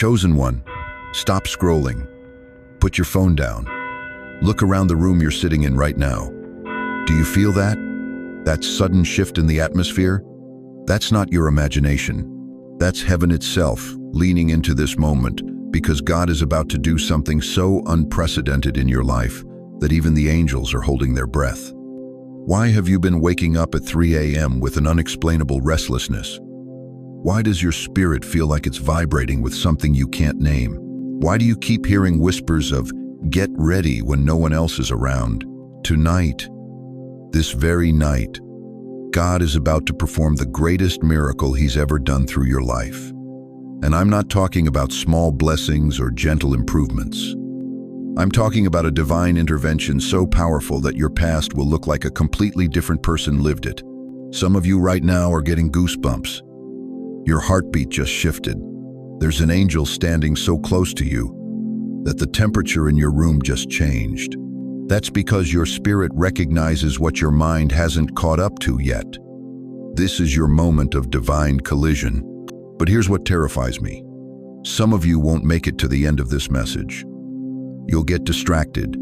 Chosen one, stop scrolling. Put your phone down. Look around the room you're sitting in right now. Do you feel that? That sudden shift in the atmosphere? That's not your imagination. That's heaven itself leaning into this moment, because God is about to do something so unprecedented in your life that even the angels are holding their breath. Why have you been waking up at 3 a.m. with an unexplainable restlessness? Why does your spirit feel like it's vibrating with something you can't name? Why do you keep hearing whispers of "get ready" when no one else is around? Tonight, this very night, God is about to perform the greatest miracle He's ever done through your life. And I'm not talking about small blessings or gentle improvements. I'm talking about a divine intervention so powerful that your past will look like a completely different person lived it. Some of you right now are getting goosebumps. Your heartbeat just shifted. There's an angel standing so close to you that the temperature in your room just changed. That's because your spirit recognizes what your mind hasn't caught up to yet. This is your moment of divine collision. But here's what terrifies me. Some of you won't make it to the end of this message. You'll get distracted.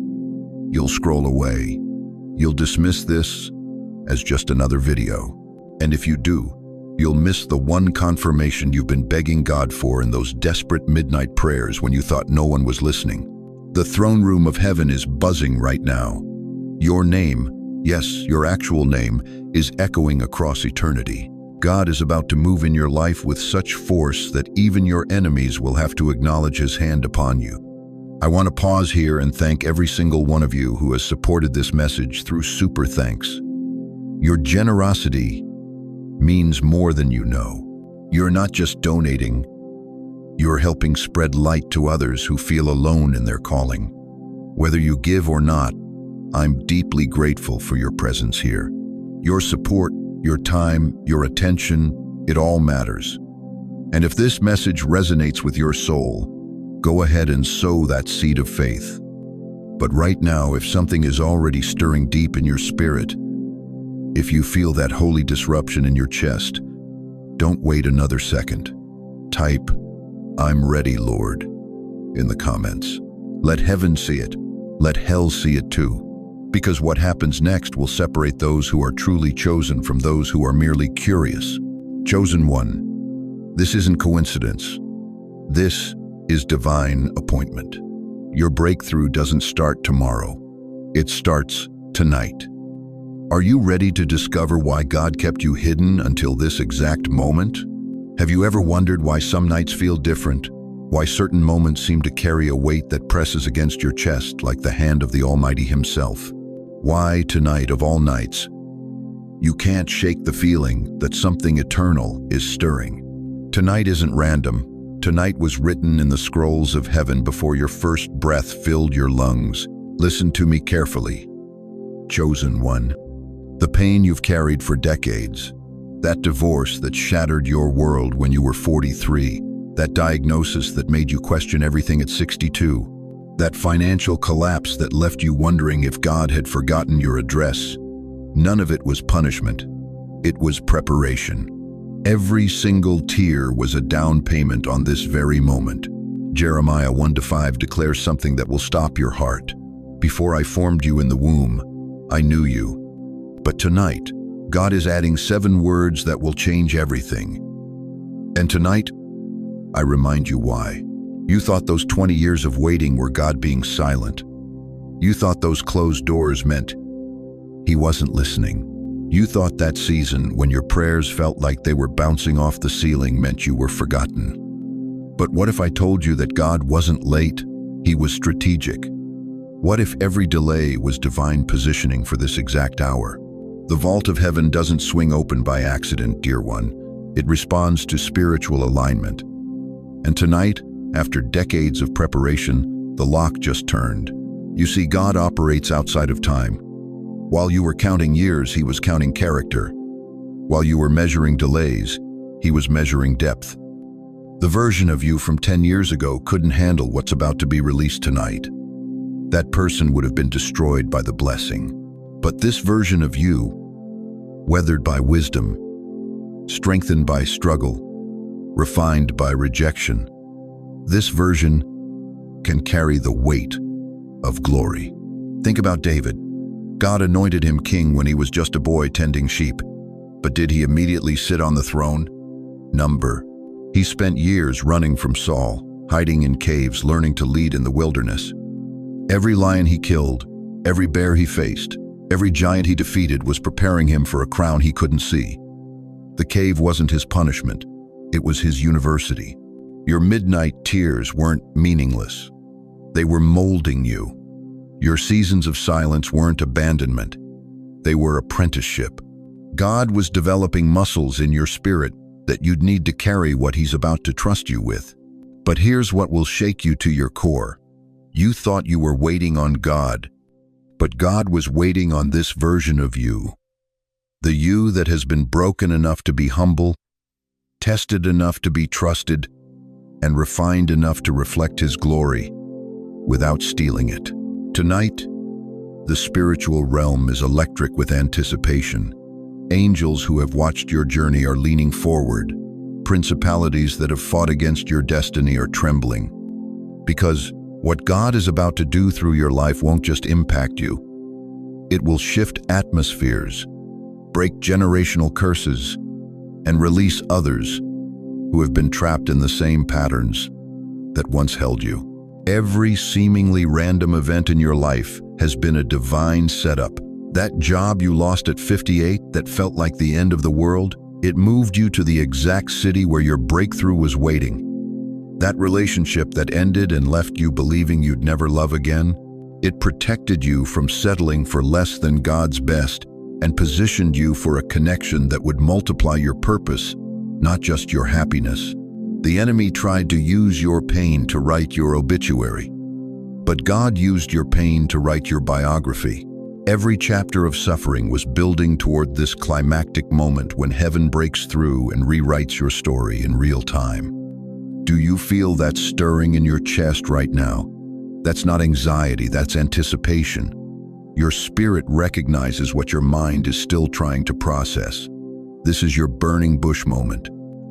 You'll scroll away. You'll dismiss this as just another video. And if you do, you'll miss the one confirmation you've been begging God for in those desperate midnight prayers when you thought no one was listening. The throne room of heaven is buzzing right now. Your name, yes, your actual name, is echoing across eternity. God is about to move in your life with such force that even your enemies will have to acknowledge His hand upon you. I want to pause here and thank every single one of you who has supported this message through super thanks. Your generosity means more than you know. You're not just donating, you're helping spread light to others who feel alone in their calling. Whether you give or not, I'm deeply grateful for your presence here. Your support, your time, your attention, it all matters. And if this message resonates with your soul, go ahead and sow that seed of faith. But right now, if something is already stirring deep in your spirit, if you feel that holy disruption in your chest, don't wait another second. Type, "I'm ready, Lord," in the comments. Let heaven see it. Let hell see it too. Because what happens next will separate those who are truly chosen from those who are merely curious. Chosen one, this isn't coincidence. This is divine appointment. Your breakthrough doesn't start tomorrow. It starts tonight. Are you ready to discover why God kept you hidden until this exact moment? Have you ever wondered why some nights feel different? Why certain moments seem to carry a weight that presses against your chest like the hand of the Almighty Himself? Why tonight of all nights, you can't shake the feeling that something eternal is stirring? Tonight isn't random. Tonight was written in the scrolls of heaven before your first breath filled your lungs. Listen to me carefully. Chosen one, the pain you've carried for decades, that divorce that shattered your world when you were 43, that diagnosis that made you question everything at 62, that financial collapse that left you wondering if God had forgotten your address, none of it was punishment. It was preparation. Every single tear was a down payment on this very moment. Jeremiah 1-5 declares something that will stop your heart. Before I formed you in the womb, I knew you. But tonight, God is adding 7 words that will change everything. And tonight, I remind you why. You thought those 20 years of waiting were God being silent. You thought those closed doors meant He wasn't listening. You thought that season when your prayers felt like they were bouncing off the ceiling meant you were forgotten. But what if I told you that God wasn't late? He was strategic. What if every delay was divine positioning for this exact hour? The vault of heaven doesn't swing open by accident, dear one. It responds to spiritual alignment. And tonight, after decades of preparation, the lock just turned. You see, God operates outside of time. While you were counting years, He was counting character. While you were measuring delays, He was measuring depth. The version of you from 10 years ago couldn't handle what's about to be released tonight. That person would have been destroyed by the blessing. But this version of you, weathered by wisdom, strengthened by struggle, refined by rejection, This version can carry the weight of glory. Think about David. God anointed him king when he was just a boy tending sheep. But did he immediately sit on the throne? Number. He spent years running from Saul, hiding in caves, learning to lead in the wilderness. Every lion he killed, every bear he faced, every giant he defeated was preparing him for a crown he couldn't see. The cave wasn't his punishment, it was his university. Your midnight tears weren't meaningless. They were molding you. Your seasons of silence weren't abandonment. They were apprenticeship. God was developing muscles in your spirit that you'd need to carry what he's about to trust you with. But here's what will shake you to your core. You thought you were waiting on God, but God was waiting on this version of you. The you that has been broken enough to be humble, tested enough to be trusted, and refined enough to reflect his glory without stealing it. Tonight, the spiritual realm is electric with anticipation. Angels who have watched your journey are leaning forward. Principalities that have fought against your destiny are trembling. Because what God is about to do through your life won't just impact you. It will shift atmospheres, break generational curses, and release others who have been trapped in the same patterns that once held you. Every seemingly random event in your life has been a divine setup. That job you lost at 58 that felt like the end of the world, it moved you to the exact city where your breakthrough was waiting. That relationship that ended and left you believing you'd never love again, it protected you from settling for less than God's best and positioned you for a connection that would multiply your purpose, not just your happiness. The enemy tried to use your pain to write your obituary, but God used your pain to write your biography. Every chapter of suffering was building toward this climactic moment when heaven breaks through and rewrites your story in real time. Do you feel that stirring in your chest right now? That's not anxiety, that's anticipation. Your spirit recognizes what your mind is still trying to process. This is your burning bush moment.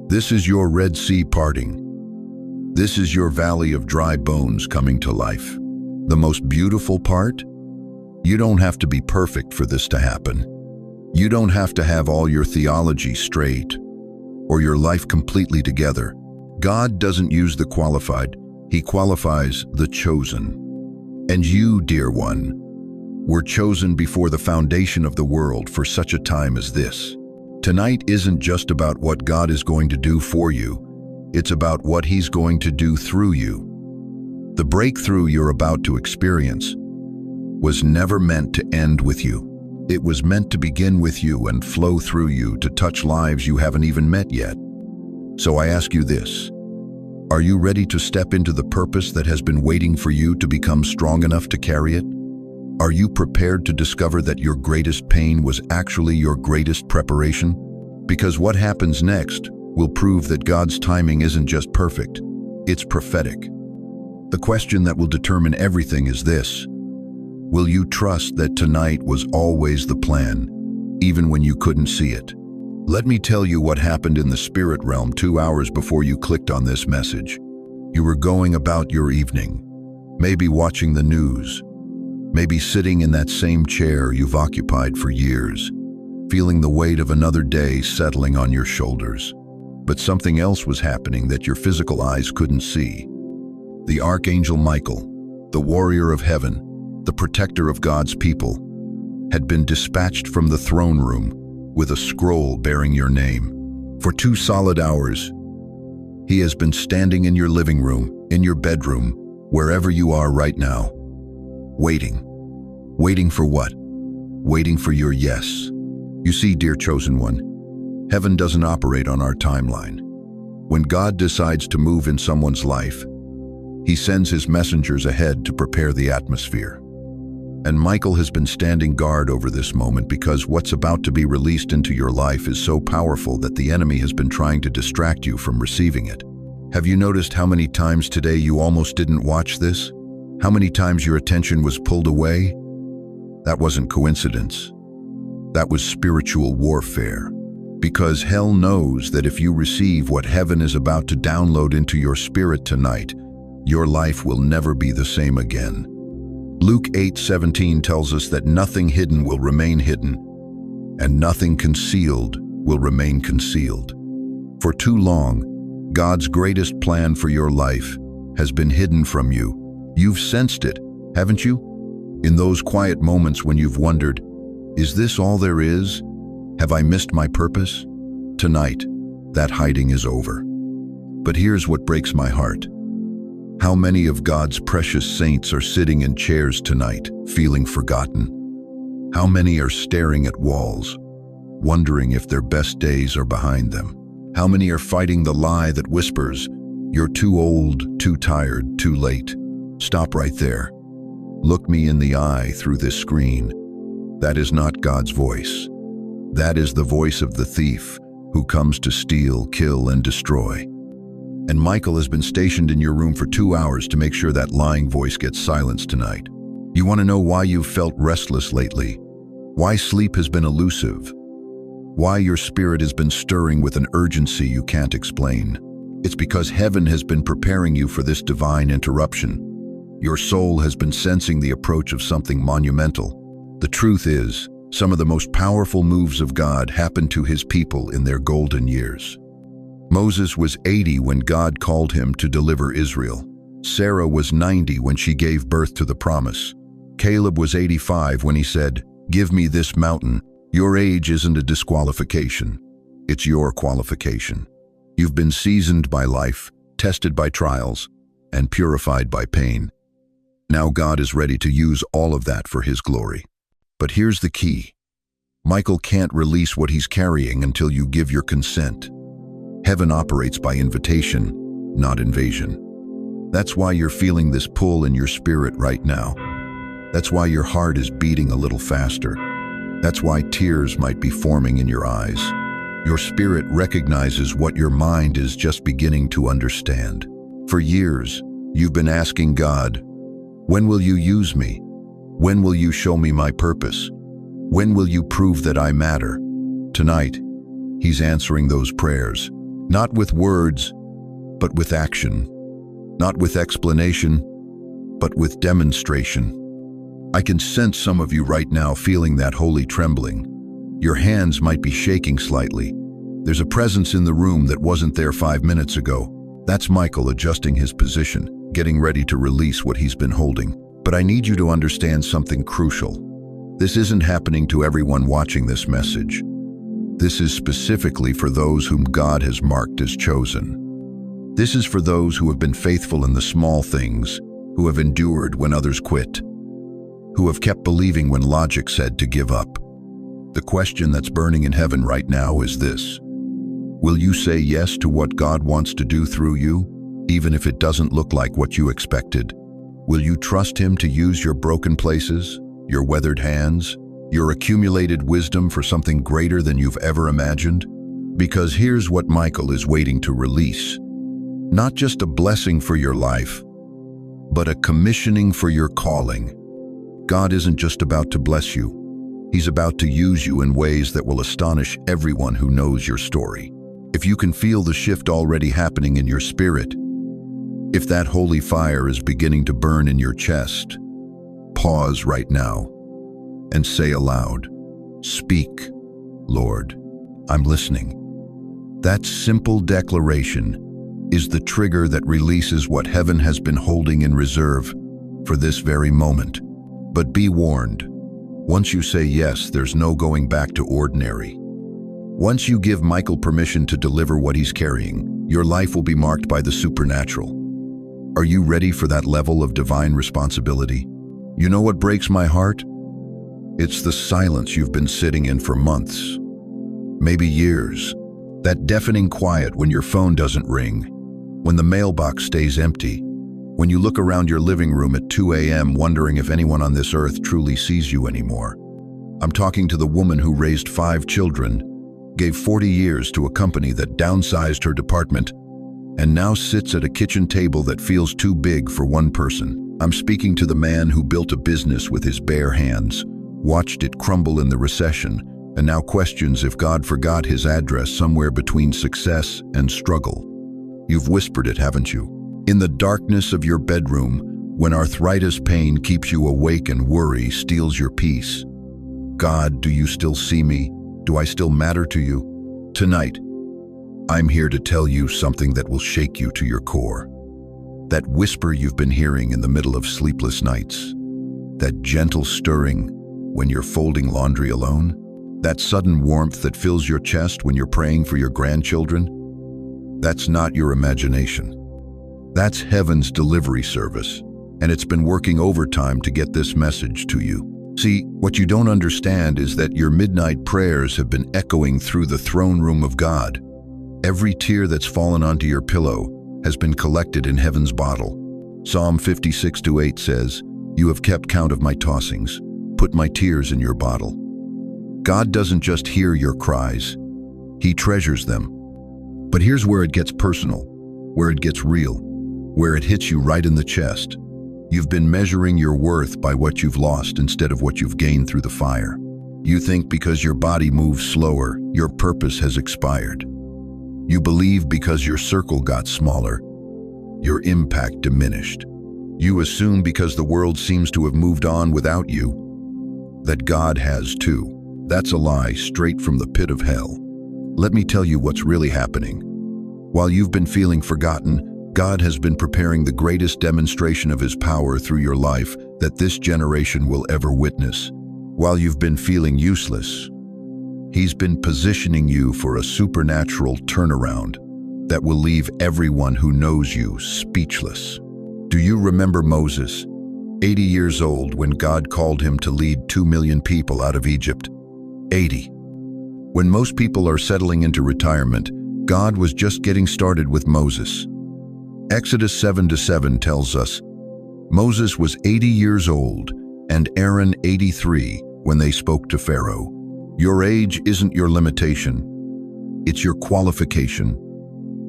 This is your Red Sea parting. This is your valley of dry bones coming to life. The most beautiful part? You don't have to be perfect for this to happen. You don't have to have all your theology straight or your life completely together. God doesn't use the qualified, he qualifies the chosen. And you, dear one, were chosen before the foundation of the world for such a time as this. Tonight isn't just about what God is going to do for you, it's about what he's going to do through you. The breakthrough you're about to experience was never meant to end with you. It was meant to begin with you and flow through you to touch lives you haven't even met yet. So I ask you this, are you ready to step into the purpose that has been waiting for you to become strong enough to carry it? Are you prepared to discover that your greatest pain was actually your greatest preparation? Because what happens next will prove that God's timing isn't just perfect, it's prophetic. The question that will determine everything is this: will you trust that tonight was always the plan, even when you couldn't see it? Let me tell you what happened in the spirit realm 2 hours before you clicked on this message. You were going about your evening, maybe watching the news, maybe sitting in that same chair you've occupied for years, feeling the weight of another day settling on your shoulders. But something else was happening that your physical eyes couldn't see. The Archangel Michael, the warrior of heaven, the protector of God's people, had been dispatched from the throne room with a scroll bearing your name. For 2 solid hours, he has been standing in your living room, in your bedroom, wherever you are right now, waiting. Waiting for what? Waiting for your yes. You see, dear chosen one, heaven doesn't operate on our timeline. When God decides to move in someone's life, he sends his messengers ahead to prepare the atmosphere. And Michael has been standing guard over this moment because what's about to be released into your life is so powerful that the enemy has been trying to distract you from receiving it. Have you noticed how many times today you almost didn't watch this? How many times your attention was pulled away? That wasn't coincidence. That was spiritual warfare. Because hell knows that if you receive what heaven is about to download into your spirit tonight, your life will never be the same again. Luke 8:17 tells us that nothing hidden will remain hidden, and nothing concealed will remain concealed. For too long, God's greatest plan for your life has been hidden from you. You've sensed it, haven't you? In those quiet moments when you've wondered, is this all there is? Have I missed my purpose? Tonight, that hiding is over. But here's what breaks my heart. How many of God's precious saints are sitting in chairs tonight, feeling forgotten? How many are staring at walls, wondering if their best days are behind them? How many are fighting the lie that whispers, "You're too old, too tired, too late"? Stop right there. Look me in the eye through this screen. That is not God's voice. That is the voice of the thief who comes to steal, kill, and destroy. And Michael has been stationed in your room for 2 hours to make sure that lying voice gets silenced tonight. You want to know why you've felt restless lately? Why sleep has been elusive? Why your spirit has been stirring with an urgency you can't explain? It's because heaven has been preparing you for this divine interruption. Your soul has been sensing the approach of something monumental. The truth is, some of the most powerful moves of God happened to his people in their golden years. Moses was 80 when God called him to deliver Israel. Sarah was 90 when she gave birth to the promise. Caleb was 85 when he said, "Give me this mountain." Your age isn't a disqualification. It's your qualification. You've been seasoned by life, tested by trials, and purified by pain. Now God is ready to use all of that for his glory. But here's the key. Michael can't release what he's carrying until you give your consent. Heaven operates by invitation, not invasion. That's why you're feeling this pull in your spirit right now. That's why your heart is beating a little faster. That's why tears might be forming in your eyes. Your spirit recognizes what your mind is just beginning to understand. For years, you've been asking God, "When will you use me? When will you show me my purpose? When will you prove that I matter?" Tonight, he's answering those prayers, not with words, but with action. Not with explanation, but with demonstration. I can sense some of you right now feeling that holy trembling. Your hands might be shaking slightly. There's a presence in the room that wasn't there 5 minutes ago. That's Michael adjusting his position, getting ready to release what he's been holding. But I need you to understand something crucial. This isn't happening to everyone watching this message. This is specifically for those whom God has marked as chosen. This is for those who have been faithful in the small things, who have endured when others quit, who have kept believing when logic said to give up. The question that's burning in heaven right now is this: will you say yes to what God wants to do through you, even if it doesn't look like what you expected? Will you trust him to use your broken places, your weathered hands, your accumulated wisdom for something greater than you've ever imagined? Because here's what Michael is waiting to release. Not just a blessing for your life, but a commissioning for your calling. God isn't just about to bless you. He's about to use you in ways that will astonish everyone who knows your story. If you can feel the shift already happening in your spirit, if that holy fire is beginning to burn in your chest, pause right now and say aloud, "Speak, Lord, I'm listening." That simple declaration is the trigger that releases what heaven has been holding in reserve for this very moment. But be warned, once you say yes, there's no going back to ordinary. Once you give Michael permission to deliver what he's carrying, your life will be marked by the supernatural. Are you ready for that level of divine responsibility? You know what breaks my heart? It's the silence you've been sitting in for months, maybe years. That deafening quiet when your phone doesn't ring, when the mailbox stays empty, when you look around your living room at 2 a.m. wondering if anyone on this earth truly sees you anymore. I'm talking to the woman who raised 5 children, gave 40 years to a company that downsized her department, and now sits at a kitchen table that feels too big for one person. I'm speaking to the man who built a business with his bare hands, watched it crumble in the recession, and now questions if God forgot his address somewhere between success and struggle. You've whispered it, haven't you? In the darkness of your bedroom, when arthritis pain keeps you awake and worry steals your peace. God, do you still see me? Do I still matter to you? Tonight, I'm here to tell you something that will shake you to your core. That whisper you've been hearing in the middle of sleepless nights. That gentle stirring when you're folding laundry alone. That sudden warmth that fills your chest when you're praying for your grandchildren. That's not your imagination. That's heaven's delivery service, and it's been working overtime to get this message to you. See, what you don't understand is that your midnight prayers have been echoing through the throne room of God. Every tear that's fallen onto your pillow has been collected in heaven's bottle. Psalm 56:8 says, "You have kept count of my tossings, put my tears in your bottle." God doesn't just hear your cries, he treasures them. But here's where it gets personal, where it gets real, where it hits you right in the chest. You've been measuring your worth by what you've lost instead of what you've gained through the fire. You think because your body moves slower, your purpose has expired. You believe because your circle got smaller, your impact diminished. You assume because the world seems to have moved on without you, that God has too. That's a lie straight from the pit of hell. Let me tell you what's really happening. While you've been feeling forgotten, God has been preparing the greatest demonstration of his power through your life that this generation will ever witness. While you've been feeling useless, he's been positioning you for a supernatural turnaround that will leave everyone who knows you speechless. Do you remember Moses, 80 years old, when God called him to lead 2 million people out of Egypt? 80. When most people are settling into retirement, God was just getting started with Moses. Exodus 7:7 tells us, Moses was 80 years old and Aaron 83 when they spoke to Pharaoh. Your age isn't your limitation, it's your qualification.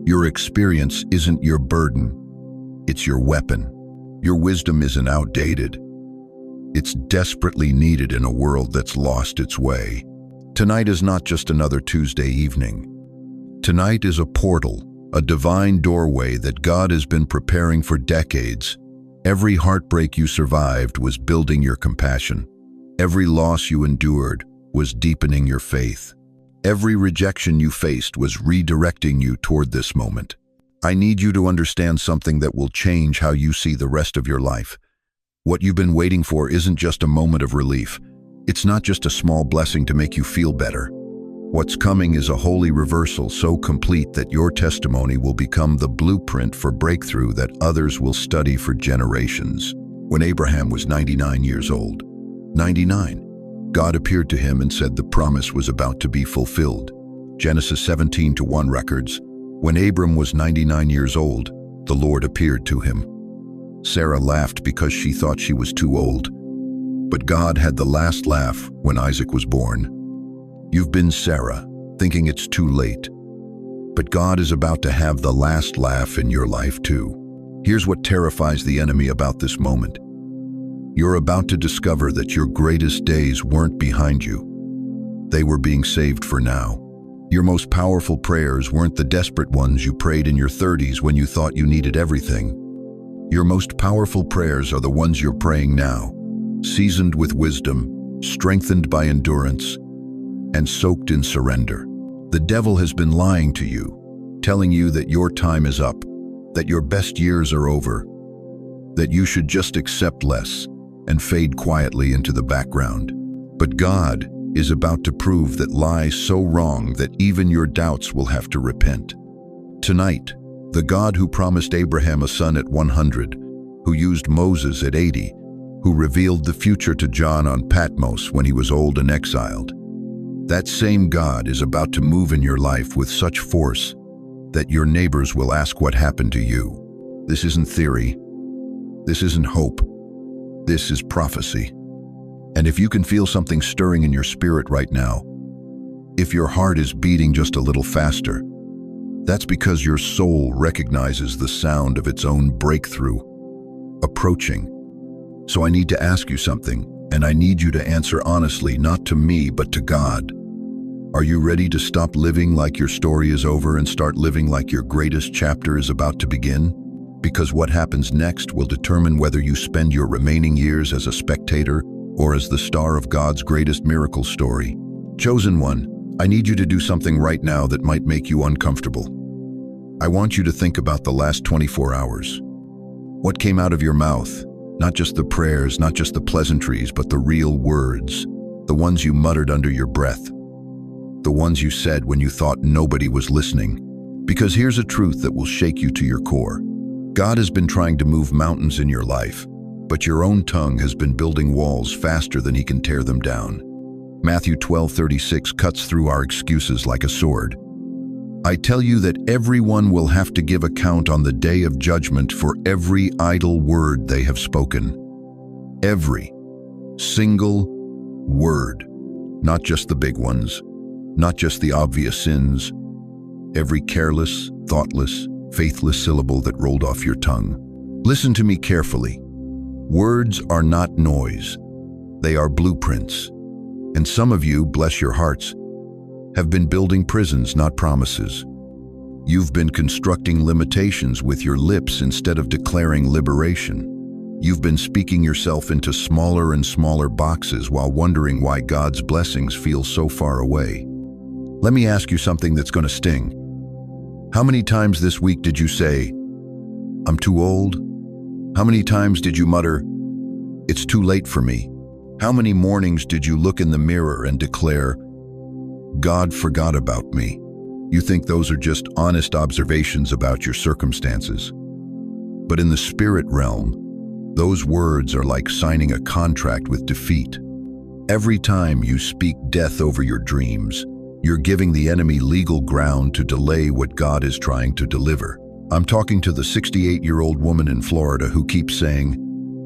Your experience isn't your burden, it's your weapon. Your wisdom isn't outdated, it's desperately needed in a world that's lost its way. Tonight is not just another Tuesday evening. Tonight is a portal, a divine doorway that God has been preparing for decades. Every heartbreak you survived was building your compassion. Every loss you endured was deepening your faith. Every rejection you faced was redirecting you toward this moment. I need you to understand something that will change how you see the rest of your life. What you've been waiting for isn't just a moment of relief. It's not just a small blessing to make you feel better. What's coming is a holy reversal so complete that your testimony will become the blueprint for breakthrough that others will study for generations. When Abraham was 99 years old, 99, God appeared to him and said the promise was about to be fulfilled. Genesis 17:1 records, when Abram was 99 years old, the Lord appeared to him. Sarah laughed because she thought she was too old. But God had the last laugh when Isaac was born. You've been Sarah, thinking it's too late. But God is about to have the last laugh in your life too. Here's what terrifies the enemy about this moment. You're about to discover that your greatest days weren't behind you. They were being saved for now. Your most powerful prayers weren't the desperate ones you prayed in your 30s when you thought you needed everything. Your most powerful prayers are the ones you're praying now, seasoned with wisdom, strengthened by endurance, and soaked in surrender. The devil has been lying to you, telling you that your time is up, that your best years are over, that you should just accept less and fade quietly into the background. But God is about to prove that lie so wrong that even your doubts will have to repent. Tonight, the God who promised Abraham a son at 100, who used Moses at 80, who revealed the future to John on Patmos when he was old and exiled, that same God is about to move in your life with such force that your neighbors will ask what happened to you. This isn't theory. This isn't hope. This is prophecy. And if you can feel something stirring in your spirit right now, if your heart is beating just a little faster, that's because your soul recognizes the sound of its own breakthrough approaching. So I need to ask you something, and I need you to answer honestly, not to me, but to God. Are you ready to stop living like your story is over and start living like your greatest chapter is about to begin? Because what happens next will determine whether you spend your remaining years as a spectator or as the star of God's greatest miracle story. Chosen one, I need you to do something right now that might make you uncomfortable. I want you to think about the last 24 hours. What came out of your mouth? Not just the prayers, not just the pleasantries, but the real words. The ones you muttered under your breath. The ones you said when you thought nobody was listening. Because here's a truth that will shake you to your core. God has been trying to move mountains in your life, but your own tongue has been building walls faster than he can tear them down. Matthew 12:36 cuts through our excuses like a sword. I tell you that everyone will have to give account on the day of judgment for every idle word they have spoken. Every single word. Not just the big ones, not just the obvious sins. Every careless, thoughtless, faithless syllable that rolled off your tongue. Listen to me carefully. Words are not noise. They are blueprints. And some of you, bless your hearts, have been building prisons, not promises. You've been constructing limitations with your lips instead of declaring liberation. You've been speaking yourself into smaller and smaller boxes while wondering why God's blessings feel so far away. Let me ask you something that's going to sting. How many times this week did you say, I'm too old? How many times did you mutter, it's too late for me? How many mornings did you look in the mirror and declare, God forgot about me? You think those are just honest observations about your circumstances. But in the spirit realm, those words are like signing a contract with defeat. Every time you speak death over your dreams, you're giving the enemy legal ground to delay what God is trying to deliver. I'm talking to the 68-year-old woman in Florida who keeps saying,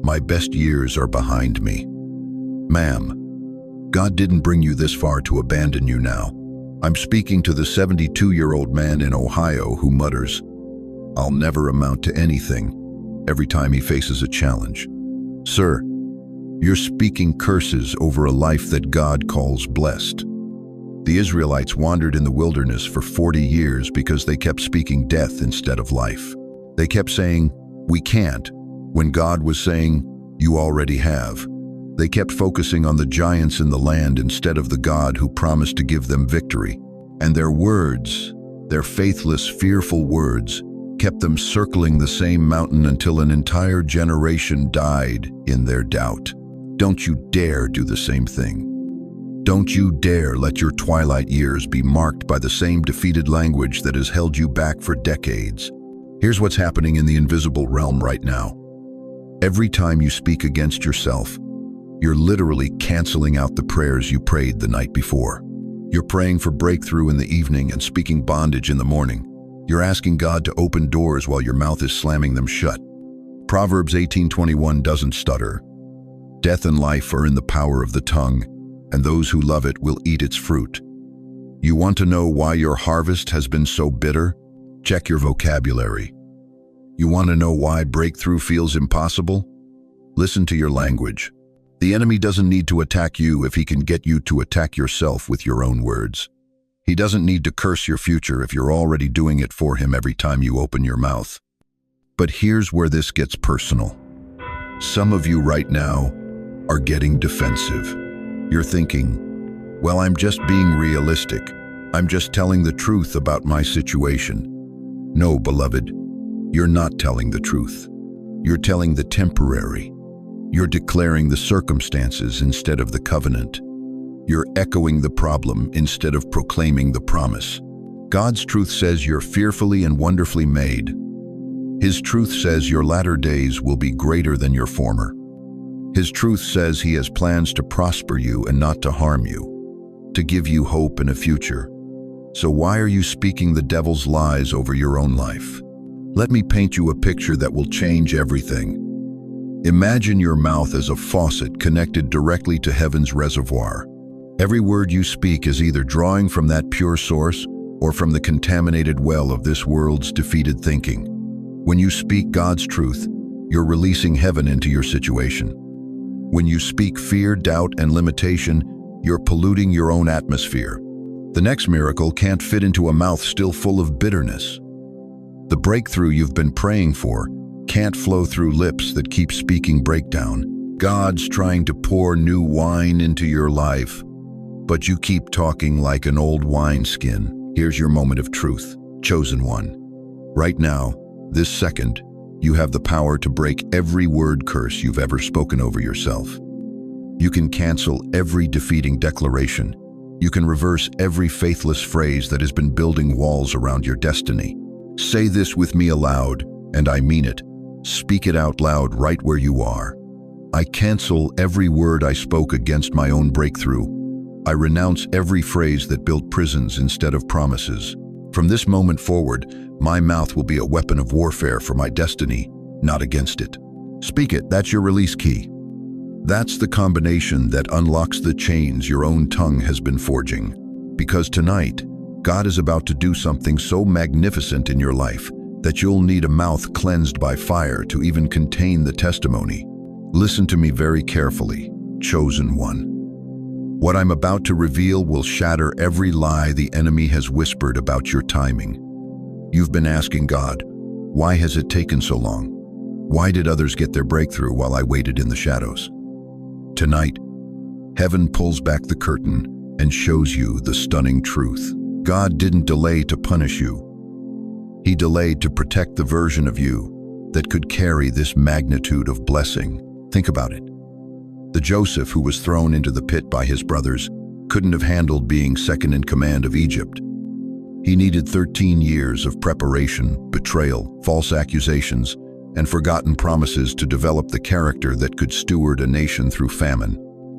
my best years are behind me. Ma'am, God didn't bring you this far to abandon you now. I'm speaking to the 72-year-old man in Ohio who mutters, I'll never amount to anything, every time he faces a challenge. Sir, you're speaking curses over a life that God calls blessed. The Israelites wandered in the wilderness for 40 years because they kept speaking death instead of life. They kept saying, we can't, when God was saying, you already have. They kept focusing on the giants in the land instead of the God who promised to give them victory. And their words, their faithless, fearful words, kept them circling the same mountain until an entire generation died in their doubt. Don't you dare do the same thing. Don't you dare let your twilight years be marked by the same defeated language that has held you back for decades. Here's what's happening in the invisible realm right now. Every time you speak against yourself, you're literally canceling out the prayers you prayed the night before. You're praying for breakthrough in the evening and speaking bondage in the morning. You're asking God to open doors while your mouth is slamming them shut. Proverbs 18:21 doesn't stutter. Death and life are in the power of the tongue, and those who love it will eat its fruit. You want to know why your harvest has been so bitter? Check your vocabulary. You want to know why breakthrough feels impossible? Listen to your language. The enemy doesn't need to attack you if he can get you to attack yourself with your own words. He doesn't need to curse your future if you're already doing it for him every time you open your mouth. But here's where this gets personal. Some of you right now are getting defensive. You're thinking, well, I'm just being realistic. I'm just telling the truth about my situation. No, beloved, you're not telling the truth. You're telling the temporary. You're declaring the circumstances instead of the covenant. You're echoing the problem instead of proclaiming the promise. God's truth says you're fearfully and wonderfully made. His truth says your latter days will be greater than your former. His truth says he has plans to prosper you and not to harm you, to give you hope and a future. So why are you speaking the devil's lies over your own life? Let me paint you a picture that will change everything. Imagine your mouth as a faucet connected directly to heaven's reservoir. Every word you speak is either drawing from that pure source or from the contaminated well of this world's defeated thinking. When you speak God's truth, you're releasing heaven into your situation. When you speak fear, doubt, and limitation, you're polluting your own atmosphere. The next miracle can't fit into a mouth still full of bitterness. The breakthrough you've been praying for can't flow through lips that keep speaking breakdown. God's trying to pour new wine into your life, but you keep talking like an old wineskin. Here's your moment of truth, chosen one. Right now, this second, you have the power to break every word curse you've ever spoken over yourself. You can cancel every defeating declaration. You can reverse every faithless phrase that has been building walls around your destiny. Say this with me aloud, and I mean it. Speak it out loud right where you are. I cancel every word I spoke against my own breakthrough. I renounce every phrase that built prisons instead of promises. From this moment forward, my mouth will be a weapon of warfare for my destiny, not against it. Speak it, that's your release key. That's the combination that unlocks the chains your own tongue has been forging. Because tonight, God is about to do something so magnificent in your life that you'll need a mouth cleansed by fire to even contain the testimony. Listen to me very carefully, chosen one. What I'm about to reveal will shatter every lie the enemy has whispered about your timing. You've been asking God, why has it taken so long? Why did others get their breakthrough while I waited in the shadows? Tonight, heaven pulls back the curtain and shows you the stunning truth. God didn't delay to punish you. He delayed to protect the version of you that could carry this magnitude of blessing. Think about it. The Joseph who was thrown into the pit by his brothers couldn't have handled being second in command of Egypt. He needed 13 years of preparation, betrayal, false accusations, and forgotten promises to develop the character that could steward a nation through famine.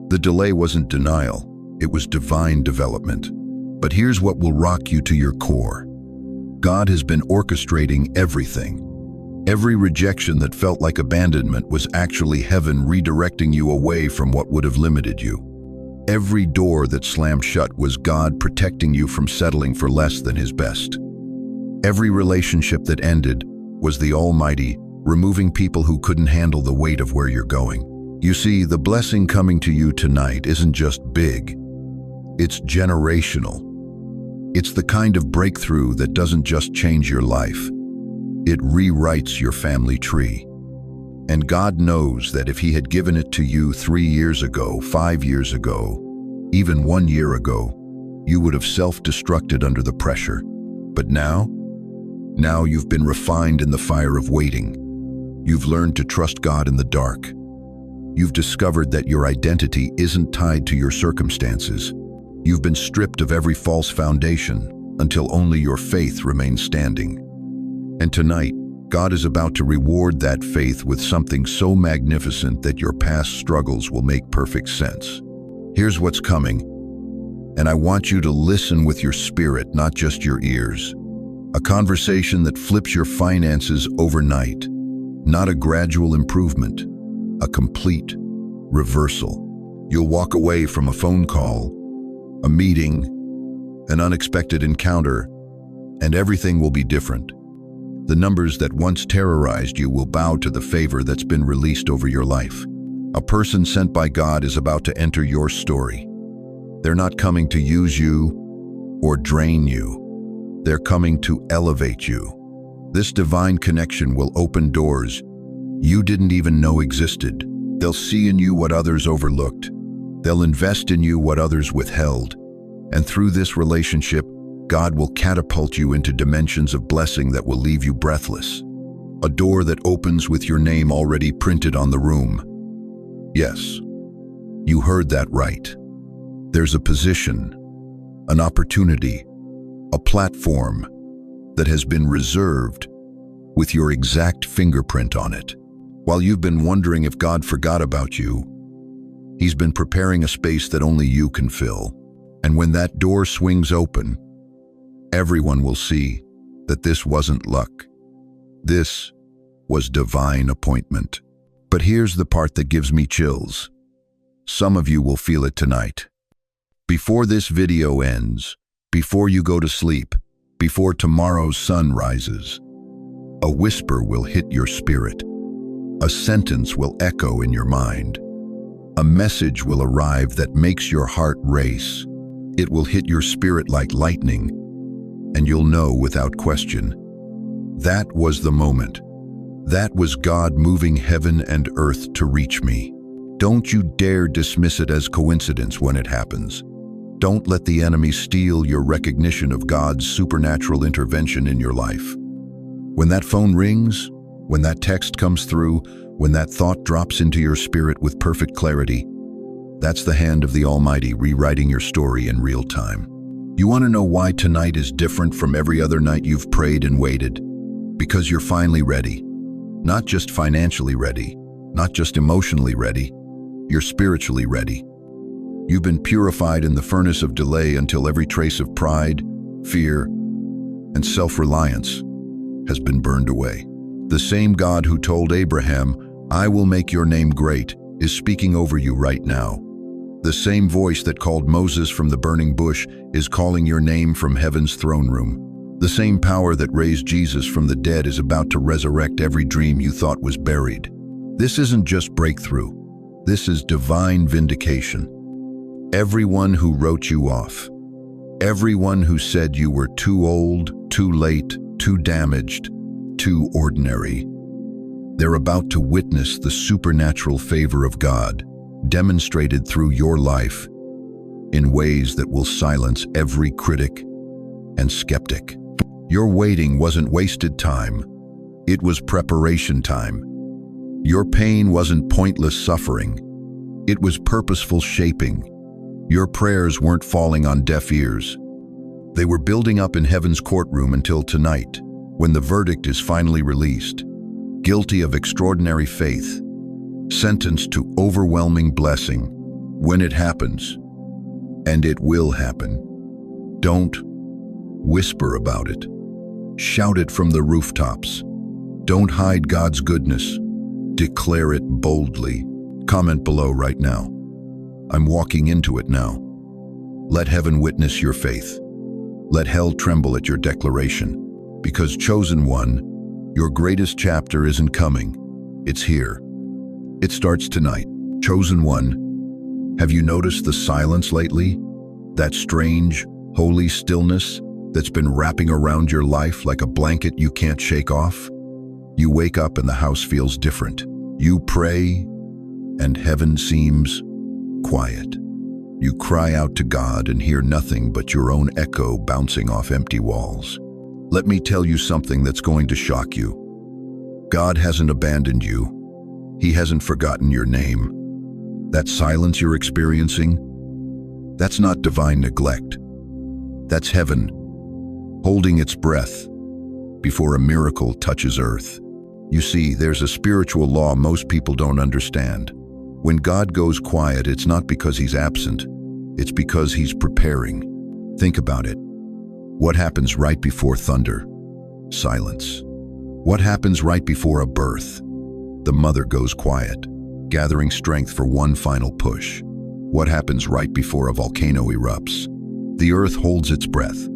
The delay wasn't denial, it was divine development. But here's what will rock you to your core. God has been orchestrating everything. Every rejection that felt like abandonment was actually heaven redirecting you away from what would have limited you. Every door that slammed shut was God protecting you from settling for less than His best. Every relationship that ended was the Almighty removing people who couldn't handle the weight of where you're going. You see, the blessing coming to you tonight isn't just big, it's generational. It's the kind of breakthrough that doesn't just change your life, it rewrites your family tree. And God knows that if He had given it to you 3 years ago, 5 years ago, even 1 year ago, you would have self-destructed under the pressure. But now you've been refined in the fire of waiting. You've learned to trust God in the dark. You've discovered that your identity isn't tied to your circumstances. You've been stripped of every false foundation until only your faith remains standing. And tonight, God is about to reward that faith with something so magnificent that your past struggles will make perfect sense. Here's what's coming, and I want you to listen with your spirit, not just your ears. A conversation that flips your finances overnight. Not a gradual improvement, a complete reversal. You'll walk away from a phone call, a meeting, an unexpected encounter, and everything will be different. The numbers that once terrorized you will bow to the favor that's been released over your life. A person sent by God is about to enter your story. They're not coming to use you or drain you. They're coming to elevate you. This divine connection will open doors you didn't even know existed. They'll see in you what others overlooked. They'll invest in you what others withheld. And through this relationship, God will catapult you into dimensions of blessing that will leave you breathless. A door that opens with your name already printed on the room. Yes, you heard that right. There's a position, an opportunity, a platform that has been reserved with your exact fingerprint on it. While you've been wondering if God forgot about you, He's been preparing a space that only you can fill. And when that door swings open, everyone will see that this wasn't luck. This was divine appointment. But here's the part that gives me chills. Some of you will feel it tonight. Before this video ends, before you go to sleep, before tomorrow's sun rises, a whisper will hit your spirit. A sentence will echo in your mind. A message will arrive that makes your heart race. It will hit your spirit like lightning, and you'll know without question. That was the moment. That was God moving heaven and earth to reach me. Don't you dare dismiss it as coincidence when it happens. Don't let the enemy steal your recognition of God's supernatural intervention in your life. When that phone rings, when that text comes through, when that thought drops into your spirit with perfect clarity, that's the hand of the Almighty rewriting your story in real time. You want to know why tonight is different from every other night you've prayed and waited? Because you're finally ready. Not just financially ready, not just emotionally ready, you're spiritually ready. You've been purified in the furnace of delay until every trace of pride, fear, and self-reliance has been burned away. The same God who told Abraham, "I will make your name great," is speaking over you right now. The same voice that called Moses from the burning bush is calling your name from heaven's throne room. The same power that raised Jesus from the dead is about to resurrect every dream you thought was buried. This isn't just breakthrough. This is divine vindication. Everyone who wrote you off, everyone who said you were too old, too late, too damaged, too ordinary, they're about to witness the supernatural favor of God demonstrated through your life in ways that will silence every critic and skeptic. Your waiting wasn't wasted time. It was preparation time. Your pain wasn't pointless suffering. It was purposeful shaping. Your prayers weren't falling on deaf ears. They were building up in heaven's courtroom until tonight, when the verdict is finally released. Guilty of extraordinary faith, sentenced to overwhelming blessing. When it happens, and it will happen, don't whisper about it. Shout it from the rooftops. Don't hide God's goodness. Declare it boldly. Comment below right now. I'm walking into it now. Let heaven witness your faith. Let hell tremble at your declaration. Because chosen one, your greatest chapter isn't coming. It's here. It starts tonight. Chosen one, have you noticed the silence lately? That strange, holy stillness that's been wrapping around your life like a blanket you can't shake off? You wake up and the house feels different. You pray, and heaven seems quiet. You cry out to God and hear nothing but your own echo bouncing off empty walls. Let me tell you something that's going to shock you. God hasn't abandoned you. He hasn't forgotten your name. That silence you're experiencing, that's not divine neglect. That's heaven, holding its breath before a miracle touches earth. You see, there's a spiritual law most people don't understand. When God goes quiet, it's not because he's absent. It's because he's preparing. Think about it. What happens right before thunder? Silence. What happens right before a birth? The mother goes quiet, gathering strength for one final push. What happens right before a volcano erupts? The earth holds its breath.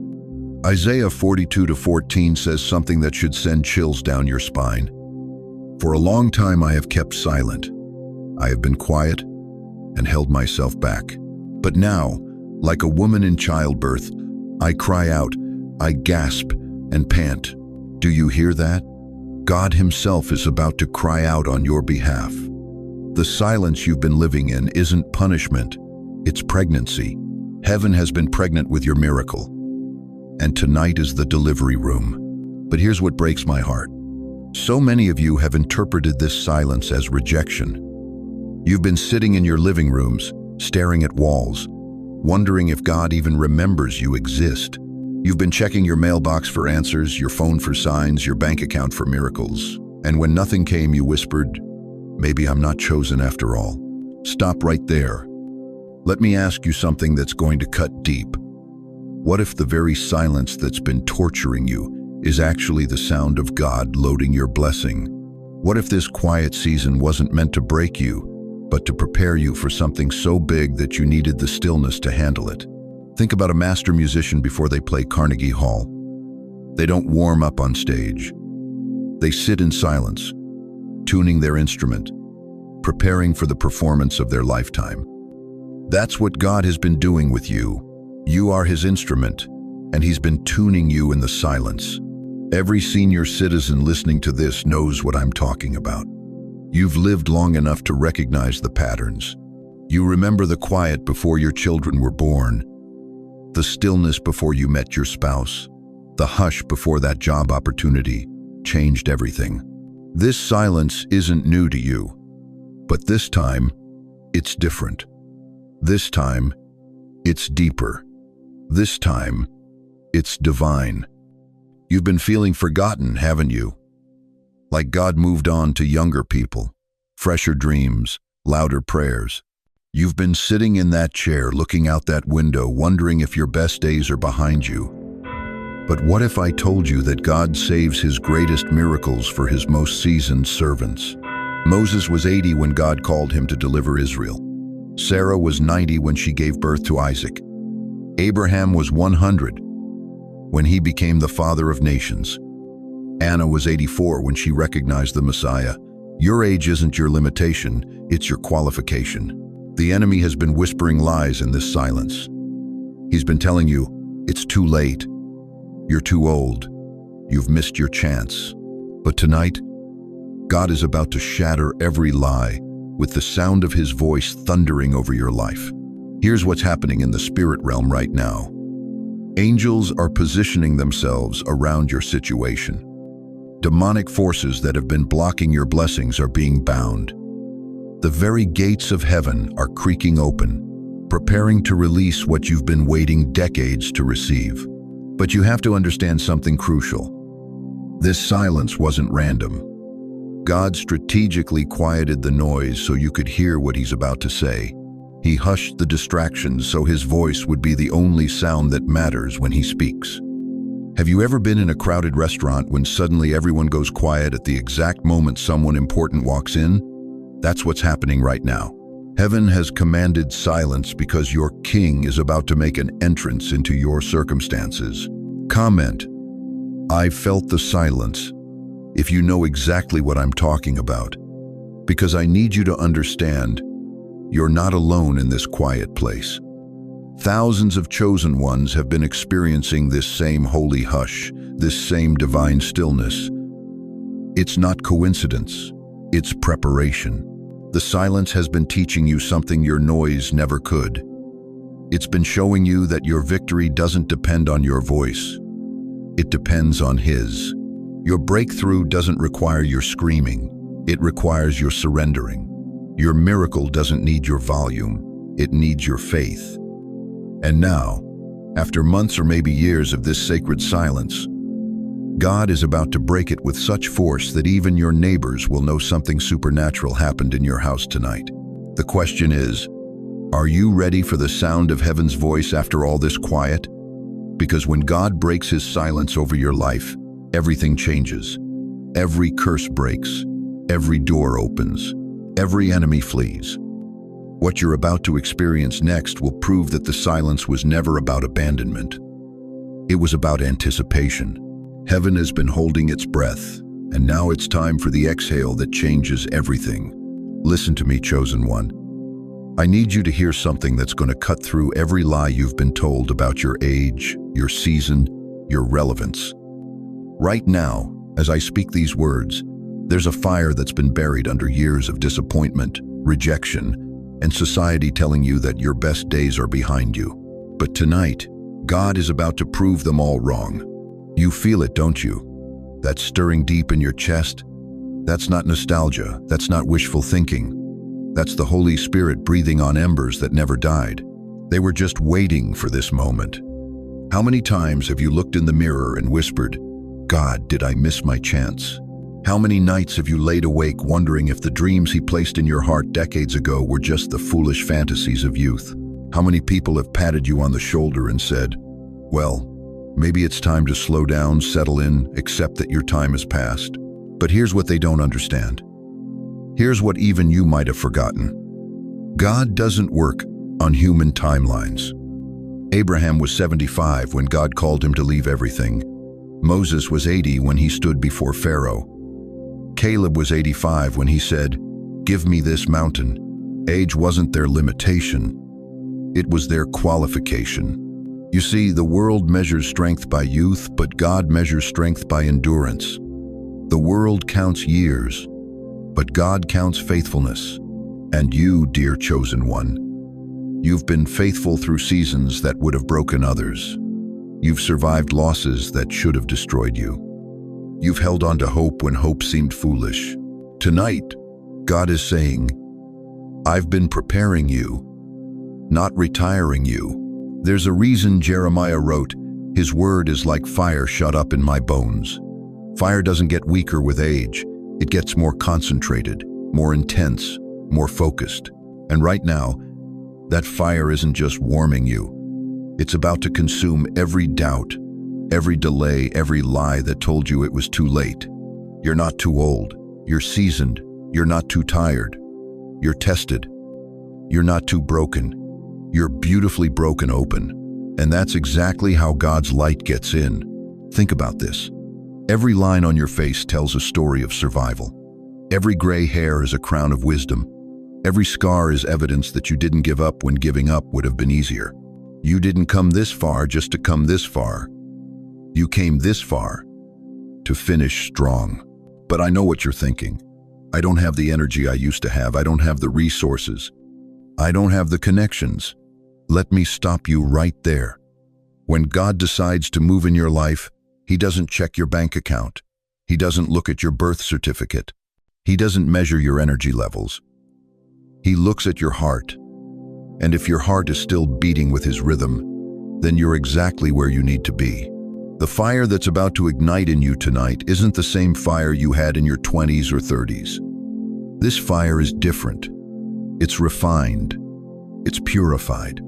Isaiah 42:14 says something that should send chills down your spine. For a long time I have kept silent. I have been quiet and held myself back. But now, like a woman in childbirth, I cry out, I gasp and pant. Do you hear that? God himself is about to cry out on your behalf. The silence you've been living in isn't punishment, it's pregnancy. Heaven has been pregnant with your miracle. And tonight is the delivery room. But here's what breaks my heart. So many of you have interpreted this silence as rejection. You've been sitting in your living rooms, staring at walls, wondering if God even remembers you exist. You've been checking your mailbox for answers, your phone for signs, your bank account for miracles. And when nothing came, you whispered, maybe I'm not chosen after all. Stop right there. Let me ask you something that's going to cut deep. What if the very silence that's been torturing you is actually the sound of God loading your blessing? What if this quiet season wasn't meant to break you, but to prepare you for something so big that you needed the stillness to handle it? Think about a master musician before they play Carnegie Hall. They don't warm up on stage. They sit in silence, tuning their instrument, preparing for the performance of their lifetime. That's what God has been doing with you. You are his instrument, and he's been tuning you in the silence. Every senior citizen listening to this knows what I'm talking about. You've lived long enough to recognize the patterns. You remember the quiet before your children were born, the stillness before you met your spouse, the hush before that job opportunity changed everything. This silence isn't new to you, but this time, it's different. This time, it's deeper. This time, it's divine. You've been feeling forgotten, haven't you? Like God moved on to younger people, fresher dreams, louder prayers. You've been sitting in that chair, looking out that window, wondering if your best days are behind you. But what if I told you that God saves his greatest miracles for his most seasoned servants? Moses was 80 when God called him to deliver Israel. Sarah was 90 when she gave birth to Isaac. Abraham was 100 when he became the father of nations. Anna was 84 when she recognized the Messiah. Your age isn't your limitation, it's your qualification. The enemy has been whispering lies in this silence. He's been telling you, it's too late. You're too old. You've missed your chance. But tonight, God is about to shatter every lie with the sound of his voice thundering over your life. Here's what's happening in the spirit realm right now. Angels are positioning themselves around your situation. Demonic forces that have been blocking your blessings are being bound. The very gates of heaven are creaking open, preparing to release what you've been waiting decades to receive. But you have to understand something crucial. This silence wasn't random. God strategically quieted the noise so you could hear what he's about to say. He hushed the distractions so his voice would be the only sound that matters when he speaks. Have you ever been in a crowded restaurant when suddenly everyone goes quiet at the exact moment someone important walks in? That's what's happening right now. Heaven has commanded silence because your king is about to make an entrance into your circumstances. Comment, I felt the silence, if you know exactly what I'm talking about, because I need you to understand you're not alone in this quiet place. Thousands of chosen ones have been experiencing this same holy hush, this same divine stillness. It's not coincidence, it's preparation. The silence has been teaching you something your noise never could. It's been showing you that your victory doesn't depend on your voice. It depends on his. Your breakthrough doesn't require your screaming. It requires your surrendering. Your miracle doesn't need your volume. It needs your faith. And now, after months or maybe years of this sacred silence, God is about to break it with such force that even your neighbors will know something supernatural happened in your house tonight. The question is, are you ready for the sound of heaven's voice after all this quiet? Because when God breaks his silence over your life, everything changes. Every curse breaks, every door opens, every enemy flees. What you're about to experience next will prove that the silence was never about abandonment. It was about anticipation. Heaven has been holding its breath, and now it's time for the exhale that changes everything. Listen to me, chosen one. I need you to hear something that's going to cut through every lie you've been told about your age, your season, your relevance. Right now, as I speak these words, there's a fire that's been buried under years of disappointment, rejection, and society telling you that your best days are behind you. But tonight, God is about to prove them all wrong. You feel it, don't you? That stirring deep in your chest? That's not nostalgia. That's not wishful thinking. That's the Holy Spirit breathing on embers that never died. They were just waiting for this moment. How many times have you looked in the mirror and whispered, God, did I miss my chance? How many nights have you laid awake wondering if the dreams he placed in your heart decades ago were just the foolish fantasies of youth? How many people have patted you on the shoulder and said, well, maybe it's time to slow down, settle in, accept that your time has passed? But here's what they don't understand. Here's what even you might have forgotten. God doesn't work on human timelines. Abraham was 75 when God called him to leave everything. Moses was 80 when he stood before Pharaoh. Caleb was 85 when he said, give me this mountain. Age wasn't their limitation. It was their qualification. You see, the world measures strength by youth, but God measures strength by endurance. The world counts years, but God counts faithfulness. And you, dear chosen one, you've been faithful through seasons that would have broken others. You've survived losses that should have destroyed you. You've held on to hope when hope seemed foolish. Tonight, God is saying, I've been preparing you, not retiring you. There's a reason Jeremiah wrote, His word is like fire shut up in my bones. Fire doesn't get weaker with age. It gets more concentrated, more intense, more focused. And right now, that fire isn't just warming you. It's about to consume every doubt, every delay, every lie that told you it was too late. You're not too old. You're seasoned. You're not too tired. You're tested. You're not too broken. You're beautifully broken open. And that's exactly how God's light gets in. Think about this. Every line on your face tells a story of survival. Every gray hair is a crown of wisdom. Every scar is evidence that you didn't give up when giving up would have been easier. You didn't come this far just to come this far. You came this far to finish strong. But I know what you're thinking. I don't have the energy I used to have. I don't have the resources. I don't have the connections. Let me stop you right there. When God decides to move in your life, He doesn't check your bank account. He doesn't look at your birth certificate. He doesn't measure your energy levels. He looks at your heart. And if your heart is still beating with His rhythm, then you're exactly where you need to be. The fire that's about to ignite in you tonight isn't the same fire you had in your 20s or 30s. This fire is different. It's refined. It's purified.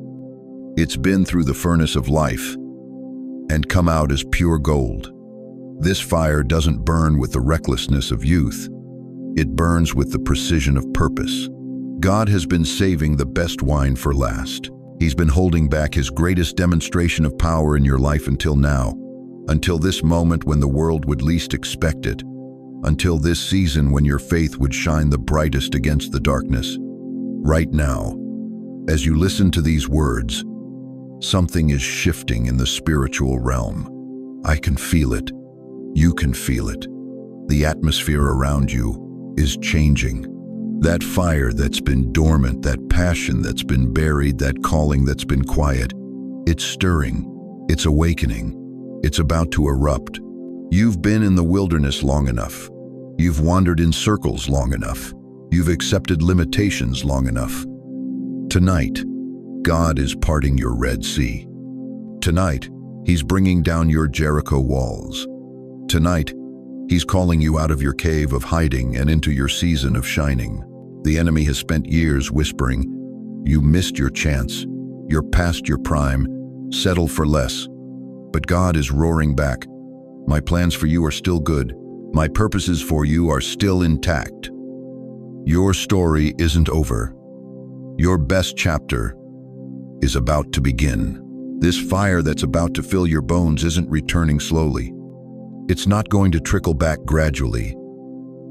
It's been through the furnace of life and come out as pure gold. This fire doesn't burn with the recklessness of youth. It burns with the precision of purpose. God has been saving the best wine for last. He's been holding back His greatest demonstration of power in your life until now, until this moment when the world would least expect it, until this season when your faith would shine the brightest against the darkness. Right now, as you listen to these words, something is shifting in the spiritual realm. I can feel it. You can feel it. The atmosphere around you is changing. That fire that's been dormant, that passion that's been buried, that calling that's been quiet, it's stirring, it's awakening, it's about to erupt. You've been in the wilderness long enough. You've wandered in circles long enough. You've accepted limitations long enough. Tonight, God is parting your Red Sea. Tonight, He's bringing down your Jericho walls. Tonight, He's calling you out of your cave of hiding and into your season of shining. The enemy has spent years whispering, you missed your chance, you're past your prime, settle for less. But God is roaring back, my plans for you are still good, my purposes for you are still intact. Your story isn't over. Your best chapter is about to begin. This fire that's about to fill your bones isn't returning slowly. It's not going to trickle back gradually.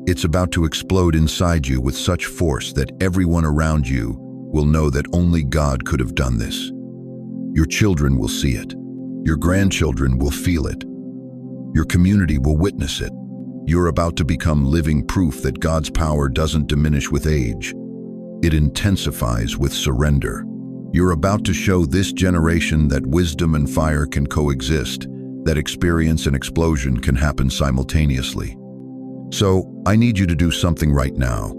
It's about to explode inside you with such force that everyone around you will know that only God could have done this. Your children will see it. Your grandchildren will feel it. Your community will witness it. You're about to become living proof that God's power doesn't diminish with age. It intensifies with surrender. You're about to show this generation that wisdom and fire can coexist, that experience and explosion can happen simultaneously. So, I need you to do something right now.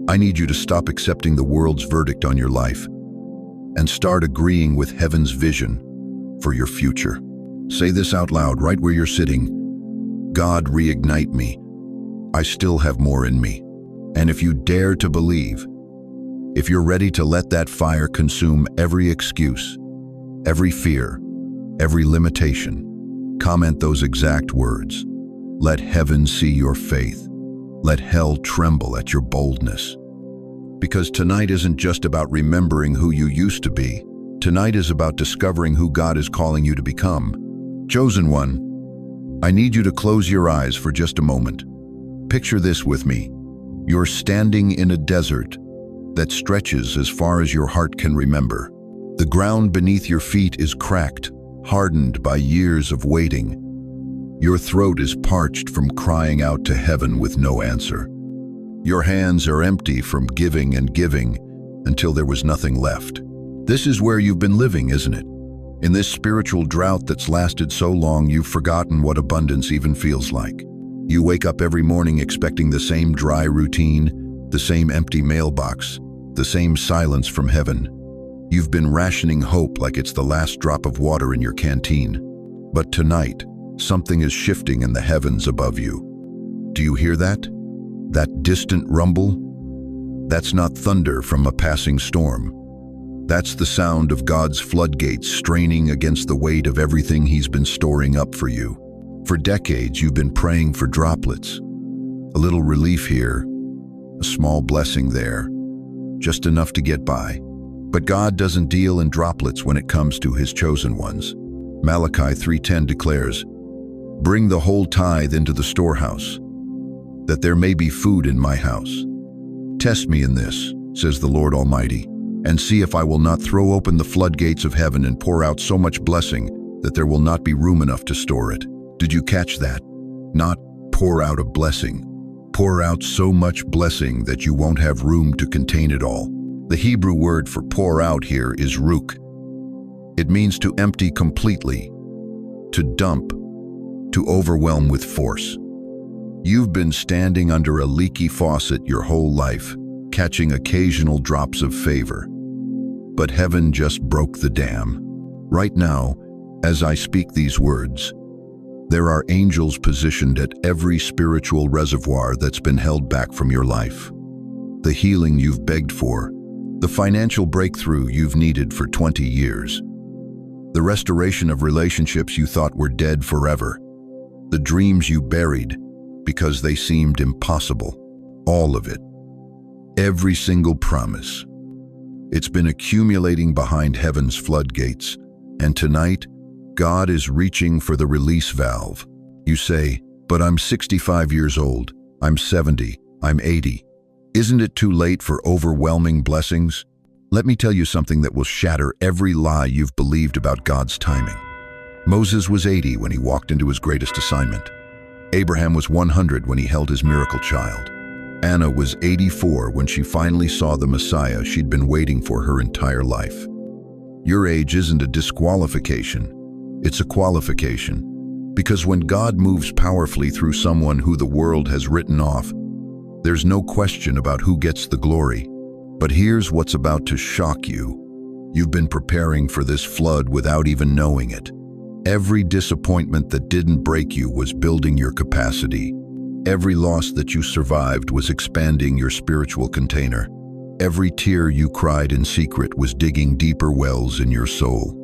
I need you to stop accepting the world's verdict on your life and start agreeing with heaven's vision for your future. Say this out loud right where you're sitting. God, reignite me. I still have more in me. And if you dare to believe, if you're ready to let that fire consume every excuse, every fear, every limitation, comment those exact words. Let heaven see your faith. Let hell tremble at your boldness. Because tonight isn't just about remembering who you used to be. Tonight is about discovering who God is calling you to become. Chosen one, I need you to close your eyes for just a moment. Picture this with me. You're standing in a desert that stretches as far as your heart can remember. The The ground beneath your feet is cracked, hardened by years of waiting. Your throat is parched from crying out to heaven with no answer. Your hands are empty from giving and giving until there was nothing left. This is where you've been living, isn't it? In this spiritual drought that's lasted so long, you've forgotten what abundance even feels like. You wake up every morning expecting the same dry routine, the same empty mailbox, the same silence from heaven. You've been rationing hope like it's the last drop of water in your canteen. But tonight, something is shifting in the heavens above you. Do you hear that? That distant rumble? That's not thunder from a passing storm. That's the sound of God's floodgates straining against the weight of everything He's been storing up for you. For decades, you've been praying for droplets. A little relief here, a small blessing there, just enough to get by. But God doesn't deal in droplets when it comes to His chosen ones. Malachi 3:10 declares, "Bring the whole tithe into the storehouse, that there may be food in my house. Test me in this, says the Lord Almighty, and see if I will not throw open the floodgates of heaven and pour out so much blessing that there will not be room enough to store it." Did you catch that? Not pour out a blessing. Pour out so much blessing that you won't have room to contain it all. The Hebrew word for pour out here is ruk. It means to empty completely, to dump, to overwhelm with force. You've been standing under a leaky faucet your whole life, catching occasional drops of favor. But heaven just broke the dam. Right now, as I speak these words, there are angels positioned at every spiritual reservoir that's been held back from your life. The healing you've begged for, the financial breakthrough you've needed for 20 years, the restoration of relationships you thought were dead forever, the dreams you buried because they seemed impossible, all of it. Every single promise. It's been accumulating behind heaven's floodgates, and tonight, God is reaching for the release valve. You say, "But I'm 65 years old, I'm 70, I'm 80. Isn't it too late for overwhelming blessings?" Let me tell you something that will shatter every lie you've believed about God's timing. Moses was 80 when he walked into his greatest assignment. Abraham was 100 when he held his miracle child. Anna was 84 when she finally saw the Messiah she'd been waiting for her entire life. Your age isn't a disqualification, it's a qualification. Because when God moves powerfully through someone who the world has written off, there's no question about who gets the glory. But here's what's about to shock you. You've been preparing for this flood without even knowing it. Every disappointment that didn't break you was building your capacity. Every loss that you survived was expanding your spiritual container. Every tear you cried in secret was digging deeper wells in your soul.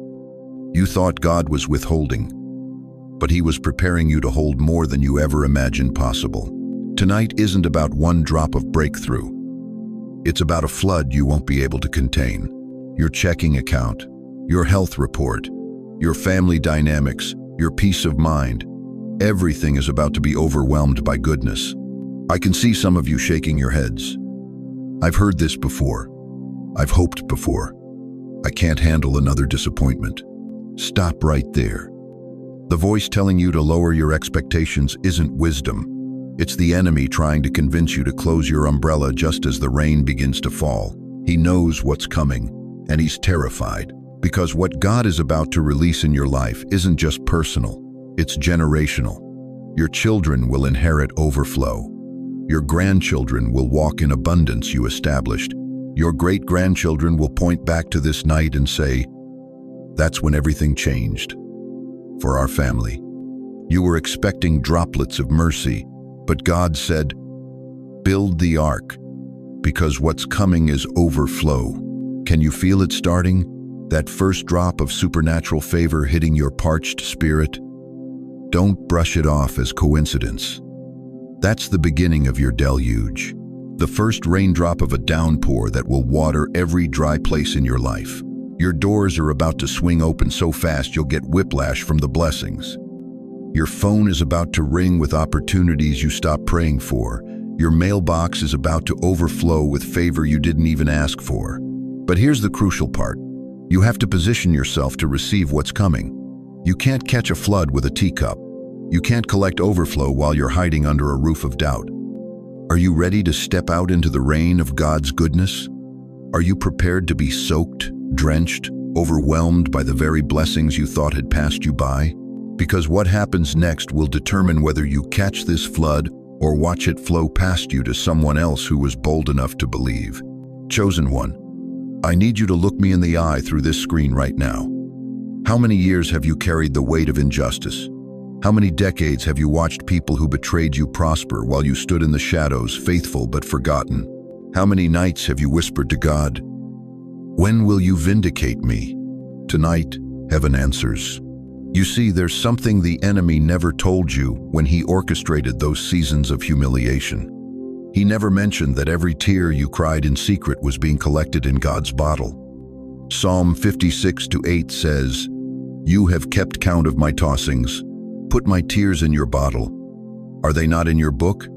You thought God was withholding, but He was preparing you to hold more than you ever imagined possible. Tonight isn't about one drop of breakthrough. It's about a flood you won't be able to contain. Your checking account, your health report, your family dynamics, your peace of mind. Everything is about to be overwhelmed by goodness. I can see some of you shaking your heads. I've heard this before. I've hoped before. I can't handle another disappointment. Stop right there. The voice telling you to lower your expectations isn't wisdom. It's the enemy trying to convince you to close your umbrella just as the rain begins to fall. He knows what's coming, and he's terrified, because what God is about to release in your life isn't just personal, it's generational. Your children will inherit overflow. Your grandchildren will walk in abundance you established. Your great-grandchildren will point back to this night and say, "That's when everything changed." For our family, you were expecting droplets of mercy, but God said, "Build the ark, because what's coming is overflow." Can you feel it starting? That first drop of supernatural favor hitting your parched spirit? Don't brush it off as coincidence. That's the beginning of your deluge. The first raindrop of a downpour that will water every dry place in your life. Your doors are about to swing open so fast you'll get whiplash from the blessings. Your phone is about to ring with opportunities you stopped praying for. Your mailbox is about to overflow with favor you didn't even ask for. But here's the crucial part. You have to position yourself to receive what's coming. You can't catch a flood with a teacup. You can't collect overflow while you're hiding under a roof of doubt. Are you ready to step out into the rain of God's goodness? Are you prepared to be soaked, drenched, overwhelmed by the very blessings you thought had passed you by? Because what happens next will determine whether you catch this flood or watch it flow past you to someone else who was bold enough to believe. Chosen one, I need you to look me in the eye through this screen right now. How many years have you carried the weight of injustice? How many decades have you watched people who betrayed you prosper while you stood in the shadows, faithful but forgotten? How many nights have you whispered to God, "When will you vindicate me?" Tonight, heaven answers. You see, there's something the enemy never told you when he orchestrated those seasons of humiliation. He never mentioned that every tear you cried in secret was being collected in God's bottle. Psalm 56:8 says, "You have kept count of my tossings. Put my tears in your bottle. Are they not in your book?"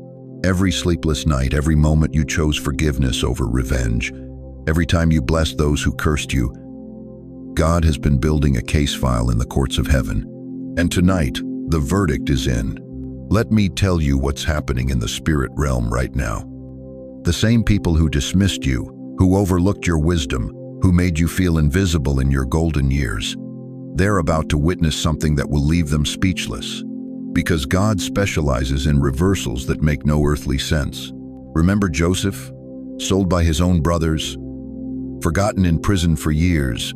Every sleepless night, every moment you chose forgiveness over revenge, every time you blessed those who cursed you, God has been building a case file in the courts of heaven. And tonight, the verdict is in. Let me tell you what's happening in the spirit realm right now. The same people who dismissed you, who overlooked your wisdom, who made you feel invisible in your golden years, they're about to witness something that will leave them speechless. Because God specializes in reversals that make no earthly sense. Remember Joseph, sold by his own brothers, forgotten in prison for years,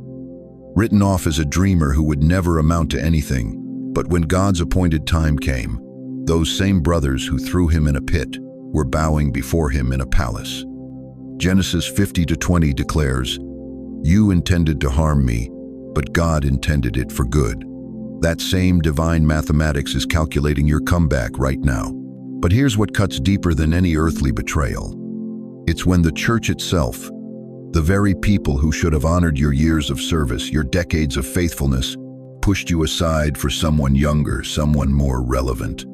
written off as a dreamer who would never amount to anything. But when God's appointed time came, those same brothers who threw him in a pit were bowing before him in a palace. Genesis 50:20 declares, "You intended to harm me, but God intended it for good." That same divine mathematics is calculating your comeback right now. But here's what cuts deeper than any earthly betrayal. It's when the church itself, the very people who should have honored your years of service, your decades of faithfulness, pushed you aside for someone younger, someone more relevant.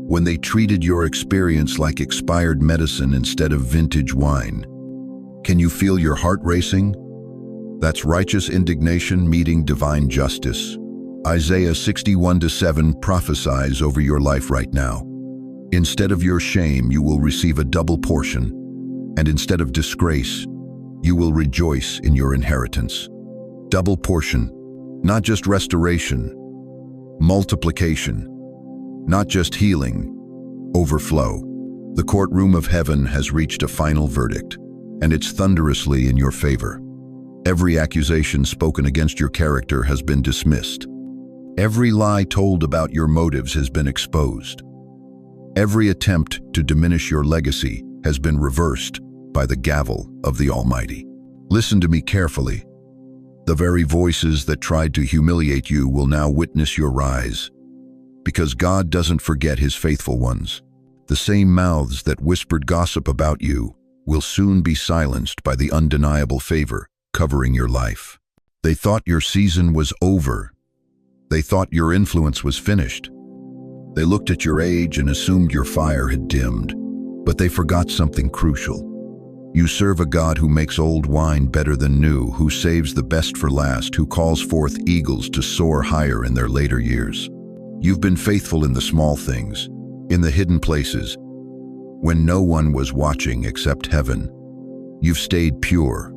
When they treated your experience like expired medicine instead of vintage wine. Can you feel your heart racing? That's righteous indignation meeting divine justice. Isaiah 61:7 prophesies over your life right now. Instead of your shame, you will receive a double portion, and instead of disgrace, you will rejoice in your inheritance. Double portion, not just restoration, multiplication, not just healing, overflow. The courtroom of heaven has reached a final verdict, and it's thunderously in your favor. Every accusation spoken against your character has been dismissed. Every lie told about your motives has been exposed. Every attempt to diminish your legacy has been reversed by the gavel of the Almighty. Listen to me carefully. The very voices that tried to humiliate you will now witness your rise. Because God doesn't forget his faithful ones. The same mouths that whispered gossip about you will soon be silenced by the undeniable favor covering your life. They thought your season was over. They thought your influence was finished. They looked at your age and assumed your fire had dimmed. But they forgot something crucial. You serve a God who makes old wine better than new, who saves the best for last, who calls forth eagles to soar higher in their later years. You've been faithful in the small things, in the hidden places, when no one was watching except heaven. You've stayed pure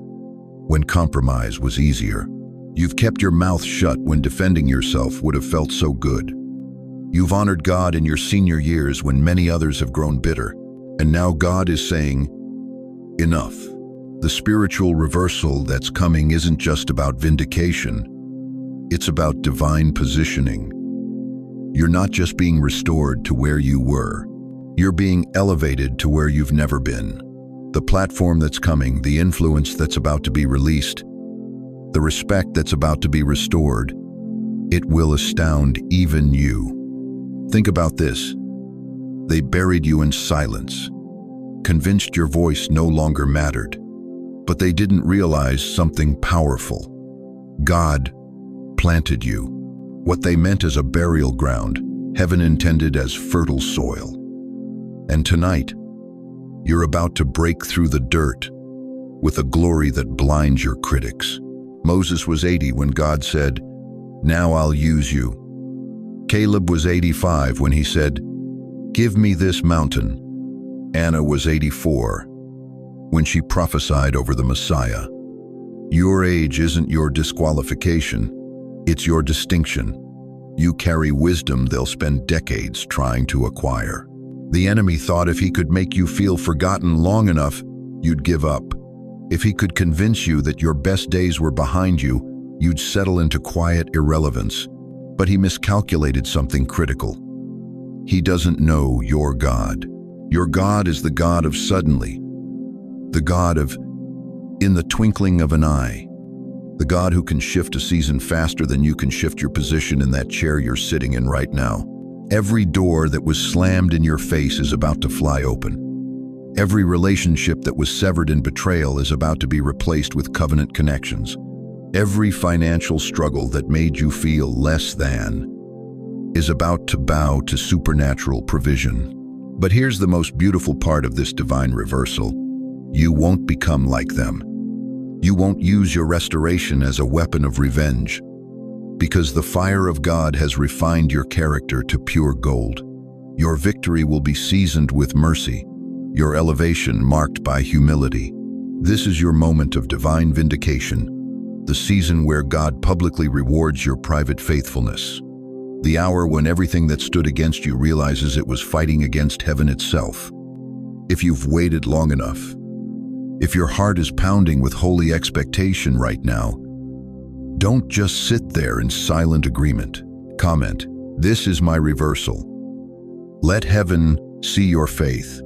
when compromise was easier. You've kept your mouth shut when defending yourself would have felt so good. You've honored God in your senior years when many others have grown bitter. And now God is saying, enough. The spiritual reversal that's coming isn't just about vindication. It's about divine positioning. You're not just being restored to where you were. You're being elevated to where you've never been. The platform that's coming, the influence that's about to be released, the respect that's about to be restored, it will astound even you. Think about this. They buried you in silence, convinced your voice no longer mattered, but they didn't realize something powerful. God planted you. What they meant as a burial ground, heaven intended as fertile soil. And tonight, you're about to break through the dirt with a glory that blinds your critics. Moses was 80 when God said, "Now I'll use you." Caleb was 85 when he said, "Give me this mountain." Anna was 84 when she prophesied over the Messiah. Your age isn't your disqualification, it's your distinction. You carry wisdom they'll spend decades trying to acquire. The enemy thought if he could make you feel forgotten long enough, you'd give up. If he could convince you that your best days were behind you, you'd settle into quiet irrelevance. But he miscalculated something critical. He doesn't know your God. Your God is the God of suddenly, the God of in the twinkling of an eye, the God who can shift a season faster than you can shift your position in that chair you're sitting in right now. Every door that was slammed in your face is about to fly open. Every relationship that was severed in betrayal is about to be replaced with covenant connections. Every financial struggle that made you feel less than is about to bow to supernatural provision. But here's the most beautiful part of this divine reversal. You won't become like them. You won't use your restoration as a weapon of revenge, because the fire of God has refined your character to pure gold. Your victory will be seasoned with mercy, your elevation marked by humility. This is your moment of divine vindication, the season where God publicly rewards your private faithfulness. The hour when everything that stood against you realizes it was fighting against heaven itself. If you've waited long enough, if your heart is pounding with holy expectation right now, don't just sit there in silent agreement. Comment, "This is my reversal." Let heaven see your faith.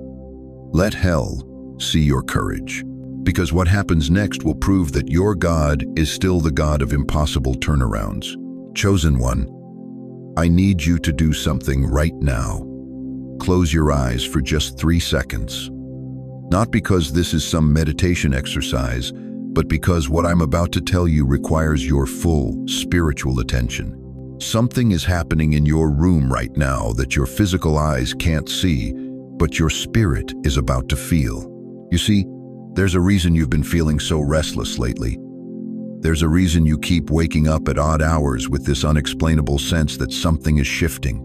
Let hell see your courage. Because what happens next will prove that your God is still the God of impossible turnarounds. Chosen one, I need you to do something right now. Close your eyes for just 3 seconds. Not because this is some meditation exercise, but because what I'm about to tell you requires your full spiritual attention. Something is happening in your room right now that your physical eyes can't see, but your spirit is about to feel. You see, there's a reason you've been feeling so restless lately. There's a reason you keep waking up at odd hours with this unexplainable sense that something is shifting.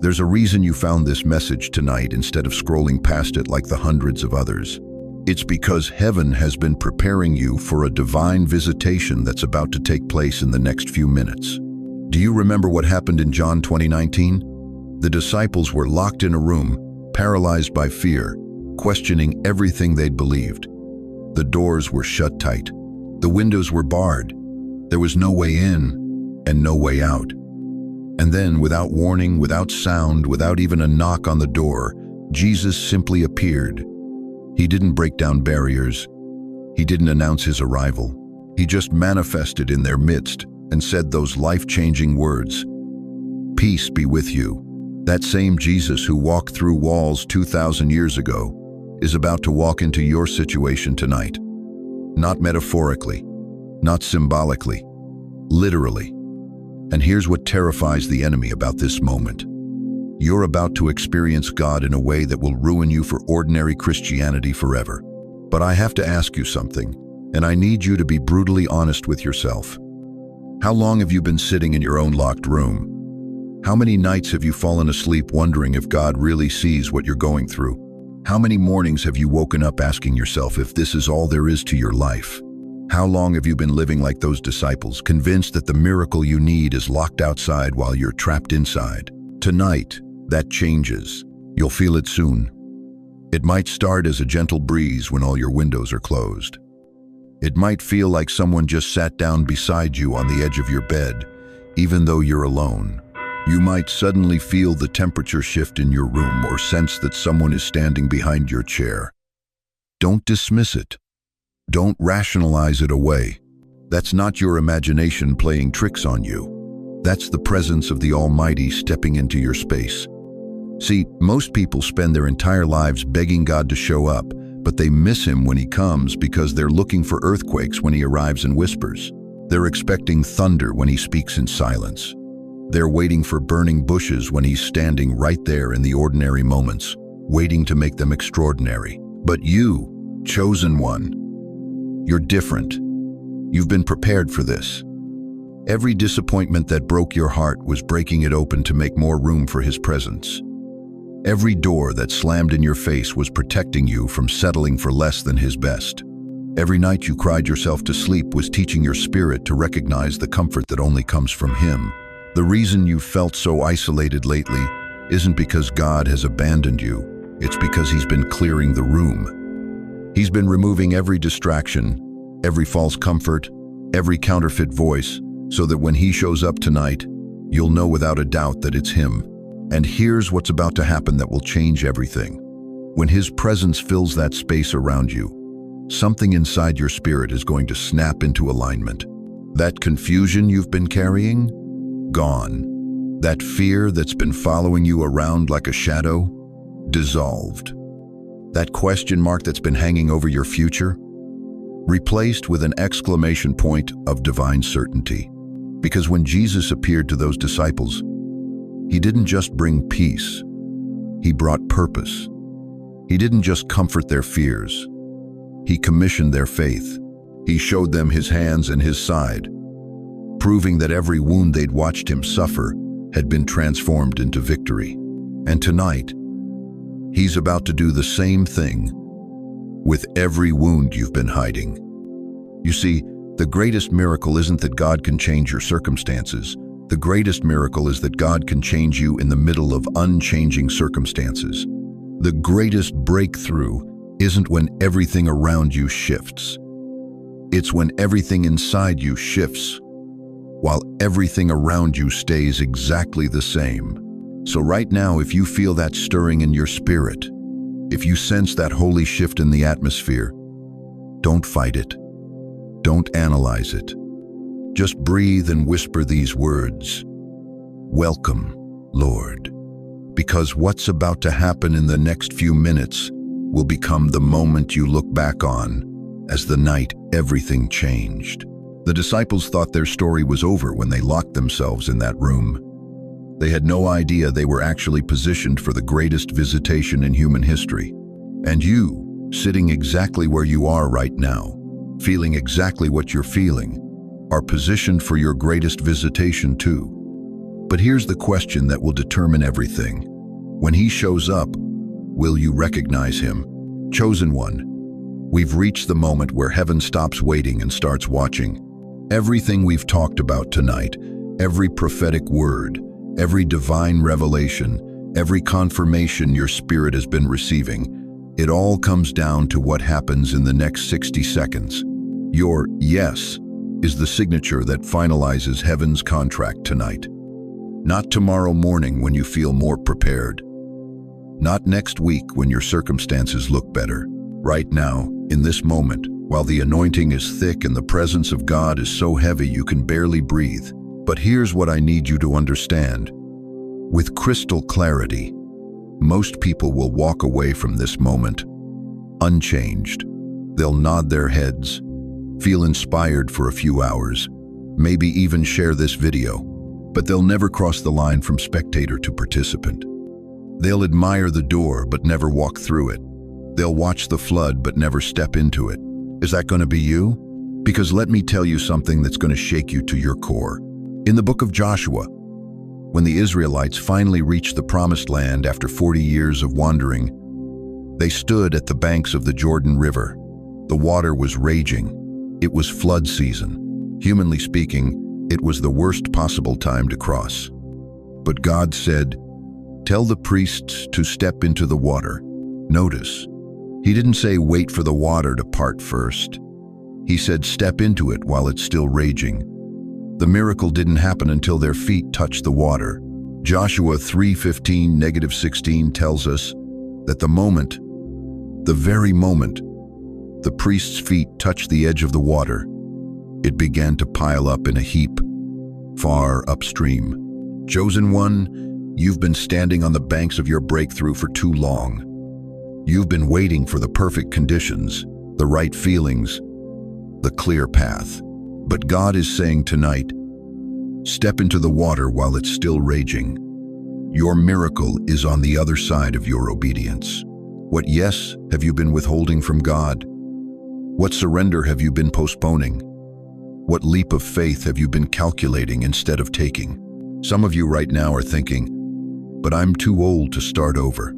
There's a reason you found this message tonight instead of scrolling past it like the hundreds of others. It's because heaven has been preparing you for a divine visitation that's about to take place in the next few minutes. Do you remember what happened in John 20:19? The disciples were locked in a room, paralyzed by fear, questioning everything they'd believed. The doors were shut tight. The windows were barred. There was no way in and no way out. And then, without warning, without sound, without even a knock on the door, Jesus simply appeared. He didn't break down barriers. He didn't announce his arrival. He just manifested in their midst and said those life-changing words, "Peace be with you." That same Jesus who walked through walls 2,000 years ago is about to walk into your situation tonight. Not metaphorically, not symbolically, literally. And here's what terrifies the enemy about this moment. You're about to experience God in a way that will ruin you for ordinary Christianity forever. But I have to ask you something, and I need you to be brutally honest with yourself. How long have you been sitting in your own locked room? How many nights have you fallen asleep wondering if God really sees what you're going through? How many mornings have you woken up asking yourself if this is all there is to your life? How long have you been living like those disciples, convinced that the miracle you need is locked outside while you're trapped inside? Tonight, that changes. You'll feel it soon. It might start as a gentle breeze when all your windows are closed. It might feel like someone just sat down beside you on the edge of your bed, even though you're alone. You might suddenly feel the temperature shift in your room or sense that someone is standing behind your chair. Don't dismiss it. Don't rationalize it away. That's not your imagination playing tricks on you. That's the presence of the Almighty stepping into your space. See, most people spend their entire lives begging God to show up, but they miss him when he comes because they're looking for earthquakes when he arrives and whispers. They're expecting thunder when he speaks in silence. They're waiting for burning bushes when he's standing right there in the ordinary moments, waiting to make them extraordinary. But you, chosen one, you're different. You've been prepared for this. Every disappointment that broke your heart was breaking it open to make more room for His presence. Every door that slammed in your face was protecting you from settling for less than His best. Every night you cried yourself to sleep was teaching your spirit to recognize the comfort that only comes from Him. The reason you felt so isolated lately isn't because God has abandoned you. It's because He's been clearing the room. He's been removing every distraction, every false comfort, every counterfeit voice, so that when He shows up tonight, you'll know without a doubt that it's Him. And here's what's about to happen that will change everything. When His presence fills that space around you, something inside your spirit is going to snap into alignment. That confusion you've been carrying? Gone. That fear that's been following you around like a shadow? Dissolved. That question mark that's been hanging over your future? Replaced with an exclamation point of divine certainty. Because when Jesus appeared to those disciples, He didn't just bring peace, He brought purpose. He didn't just comfort their fears, He commissioned their faith. He showed them His hands and His side, proving that every wound they'd watched Him suffer had been transformed into victory. And tonight, He's about to do the same thing with every wound you've been hiding. You see, the greatest miracle isn't that God can change your circumstances. The greatest miracle is that God can change you in the middle of unchanging circumstances. The greatest breakthrough isn't when everything around you shifts. It's when everything inside you shifts, while everything around you stays exactly the same. So right now, if you feel that stirring in your spirit, if you sense that holy shift in the atmosphere, don't fight it. Don't analyze it. Just breathe and whisper these words. Welcome, Lord. Because what's about to happen in the next few minutes will become the moment you look back on as the night everything changed. The disciples thought their story was over when they locked themselves in that room. They had no idea they were actually positioned for the greatest visitation in human history. And you, sitting exactly where you are right now, feeling exactly what you're feeling, are positioned for your greatest visitation too. But here's the question that will determine everything. When He shows up, will you recognize Him? Chosen one, we've reached the moment where heaven stops waiting and starts watching. Everything we've talked about tonight, every prophetic word, every divine revelation, every confirmation your spirit has been receiving, it all comes down to what happens in the next 60 seconds. Your yes is the signature that finalizes heaven's contract tonight. Not tomorrow morning when you feel more prepared. Not next week when your circumstances look better. Right now, in this moment, while the anointing is thick and the presence of God is so heavy you can barely breathe. But here's what I need you to understand. With crystal clarity, most people will walk away from this moment unchanged. They'll nod their heads, feel inspired for a few hours, maybe even share this video, but they'll never cross the line from spectator to participant. They'll admire the door but never walk through it. They'll watch the flood but never step into it. Is that going to be you? Because let me tell you something that's going to shake you to your core. In the book of Joshua, when the Israelites finally reached the promised land after 40 years of wandering, they stood at the banks of the Jordan River. The water was raging. It was flood season. Humanly speaking, it was the worst possible time to cross. But God said, "Tell the priests to step into the water." Notice, He didn't say wait for the water to part first. He said step into it while it's still raging. The miracle didn't happen until their feet touched the water. Joshua 3:15-16 tells us that the very moment, the priest's feet touched the edge of the water, it began to pile up in a heap, far upstream. Chosen one, you've been standing on the banks of your breakthrough for too long. You've been waiting for the perfect conditions, the right feelings, the clear path. But God is saying tonight, step into the water while it's still raging. Your miracle is on the other side of your obedience. What yes have you been withholding from God? What surrender have you been postponing? What leap of faith have you been calculating instead of taking? Some of you right now are thinking, but I'm too old to start over.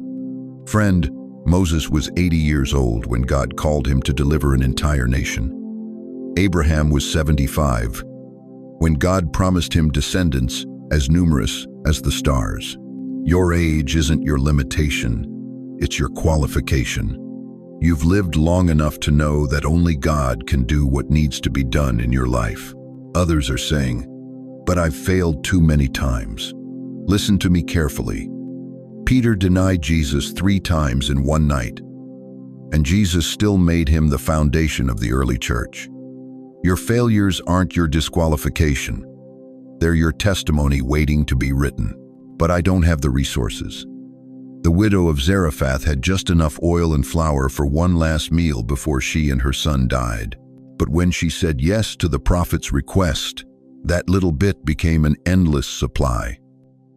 Friend, Moses was 80 years old when God called him to deliver an entire nation. Abraham was 75 when God promised him descendants as numerous as the stars. Your age isn't your limitation, it's your qualification. You've lived long enough to know that only God can do what needs to be done in your life. Others are saying, but I've failed too many times. Listen to me carefully. Peter denied Jesus 3 times in one night, and Jesus still made him the foundation of the early church. Your failures aren't your disqualification. They're your testimony waiting to be written. But I don't have the resources. The widow of Zarephath had just enough oil and flour for one last meal before she and her son died. But when she said yes to the prophet's request, that little bit became an endless supply.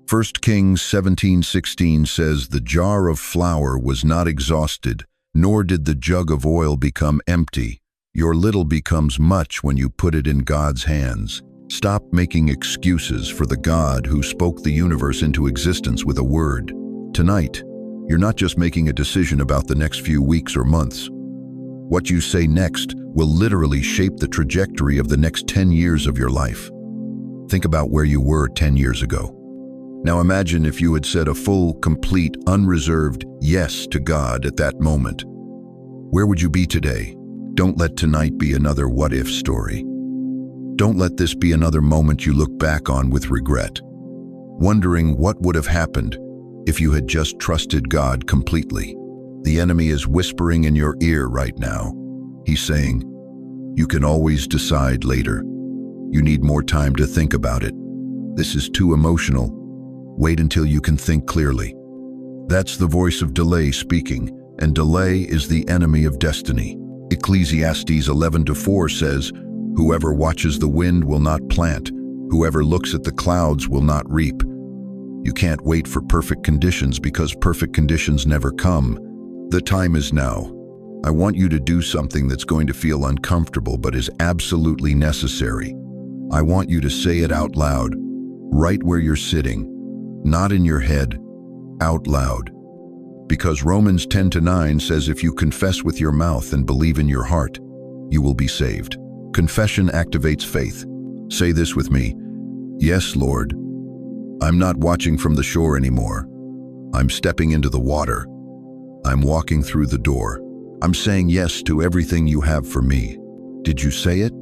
1 Kings 17:16 says, "The jar of flour was not exhausted, nor did the jug of oil become empty." Your little becomes much when you put it in God's hands. Stop making excuses for the God who spoke the universe into existence with a word. Tonight, you're not just making a decision about the next few weeks or months. What you say next will literally shape the trajectory of the next 10 years of your life. Think about where you were 10 years ago. Now imagine if you had said a full, complete, unreserved yes to God at that moment. Where would you be today? Don't let tonight be another what-if story. Don't let this be another moment you look back on with regret, wondering what would have happened if you had just trusted God completely. The enemy is whispering in your ear right now. He's saying, you can always decide later. You need more time to think about it. This is too emotional. Wait until you can think clearly. That's the voice of delay speaking, and delay is the enemy of destiny. Ecclesiastes 11:4 says, "Whoever watches the wind will not plant. Whoever looks at the clouds will not reap." You can't wait for perfect conditions because perfect conditions never come. The time is now. I want you to do something that's going to feel uncomfortable but is absolutely necessary. I want you to say it out loud, right where you're sitting, not in your head, out loud. Because Romans 10:9 says if you confess with your mouth and believe in your heart, you will be saved. Confession activates faith. Say this with me. Yes, Lord. I'm not watching from the shore anymore. I'm stepping into the water. I'm walking through the door. I'm saying yes to everything you have for me. Did you say it?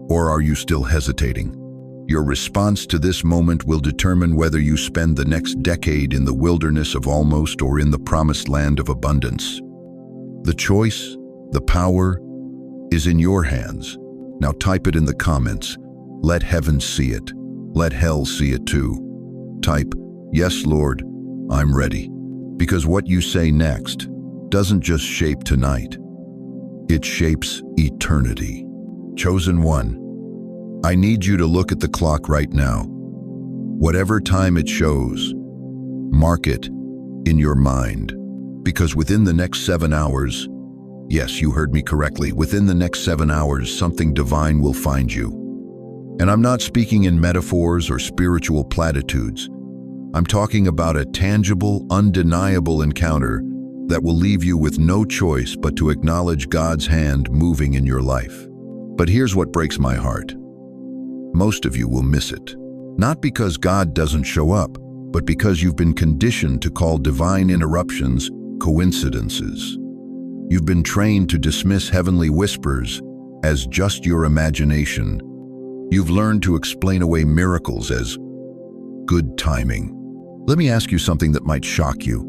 Or are you still hesitating? Your response to this moment will determine whether you spend the next decade in the wilderness of almost or in the promised land of abundance. The choice, the power, is in your hands. Now type it in the comments. Let heaven see it. Let hell see it too. Type, yes, Lord, I'm ready. Because what you say next doesn't just shape tonight. It shapes eternity. Chosen one, I need you to look at the clock right now. Whatever time it shows, mark it in your mind. Because within the next 7 hours, yes, you heard me correctly, within the next 7 hours, something divine will find you. And I'm not speaking in metaphors or spiritual platitudes. I'm talking about a tangible, undeniable encounter that will leave you with no choice but to acknowledge God's hand moving in your life. But here's what breaks my heart. Most of you will miss it. Not because God doesn't show up, but because you've been conditioned to call divine interruptions coincidences. You've been trained to dismiss heavenly whispers as just your imagination. You've learned to explain away miracles as good timing. Let me ask you something that might shock you.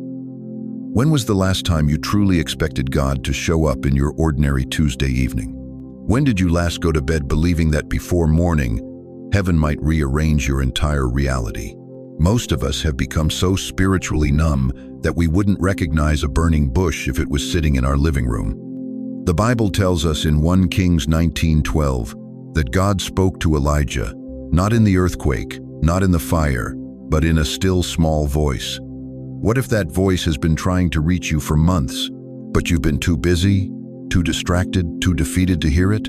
When was the last time you truly expected God to show up in your ordinary Tuesday evening? When did you last go to bed believing that before morning, heaven might rearrange your entire reality? Most of us have become so spiritually numb that we wouldn't recognize a burning bush if it was sitting in our living room. The Bible tells us in 1 Kings 19:12 that God spoke to Elijah, not in the earthquake, not in the fire, but in a still small voice. What if that voice has been trying to reach you for months, but you've been too busy, too distracted, too defeated to hear it?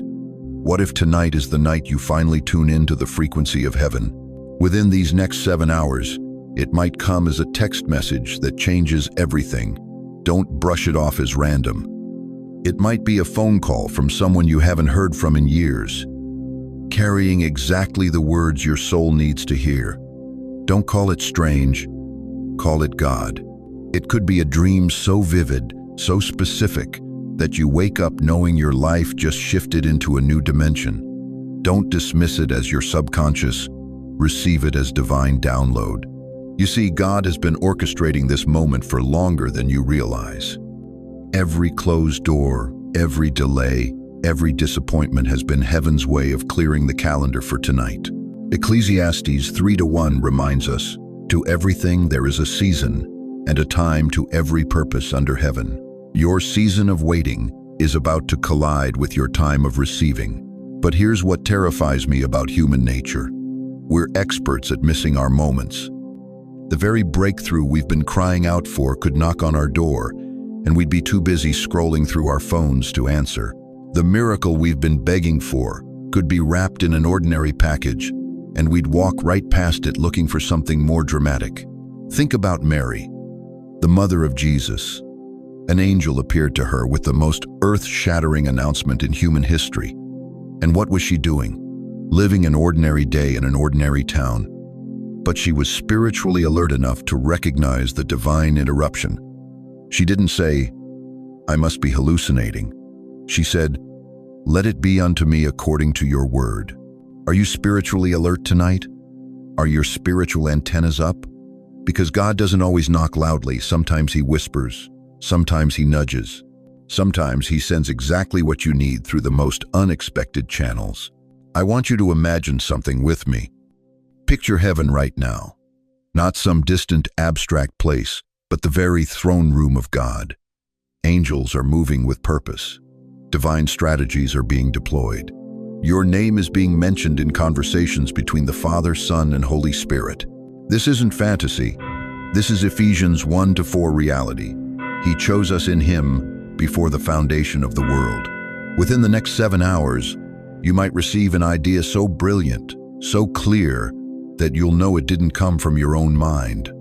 What if tonight is the night you finally tune into the frequency of heaven? Within these next 7 hours, it might come as a text message that changes everything. Don't brush it off as random. It might be a phone call from someone you haven't heard from in years, carrying exactly the words your soul needs to hear. Don't call it strange, call it God. It could be a dream so vivid, so specific, that you wake up knowing your life just shifted into a new dimension. Don't dismiss it as your subconscious, receive it as divine download. You see, God has been orchestrating this moment for longer than you realize. Every closed door, every delay, every disappointment has been heaven's way of clearing the calendar for tonight. Ecclesiastes 3:1 reminds us, "To everything there is a season, and a time to every purpose under heaven." Your season of waiting is about to collide with your time of receiving. But here's what terrifies me about human nature. We're experts at missing our moments. The very breakthrough we've been crying out for could knock on our door, and we'd be too busy scrolling through our phones to answer. The miracle we've been begging for could be wrapped in an ordinary package, and we'd walk right past it looking for something more dramatic. Think about Mary, the mother of Jesus. An angel appeared to her with the most earth-shattering announcement in human history. And what was she doing? Living an ordinary day in an ordinary town. But she was spiritually alert enough to recognize the divine interruption. She didn't say, "I must be hallucinating." She said, "Let it be unto me according to your word." Are you spiritually alert tonight? Are your spiritual antennas up? Because God doesn't always knock loudly. Sometimes he whispers. Sometimes he nudges. Sometimes he sends exactly what you need through the most unexpected channels. I want you to imagine something with me. Picture heaven right now. Not some distant abstract place, but the very throne room of God. Angels are moving with purpose. Divine strategies are being deployed. Your name is being mentioned in conversations between the Father, Son, and Holy Spirit. This isn't fantasy. This is Ephesians 1-4 reality. He chose us in him before the foundation of the world. Within the next 7 hours, you might receive an idea so brilliant, so clear, that you'll know it didn't come from your own mind.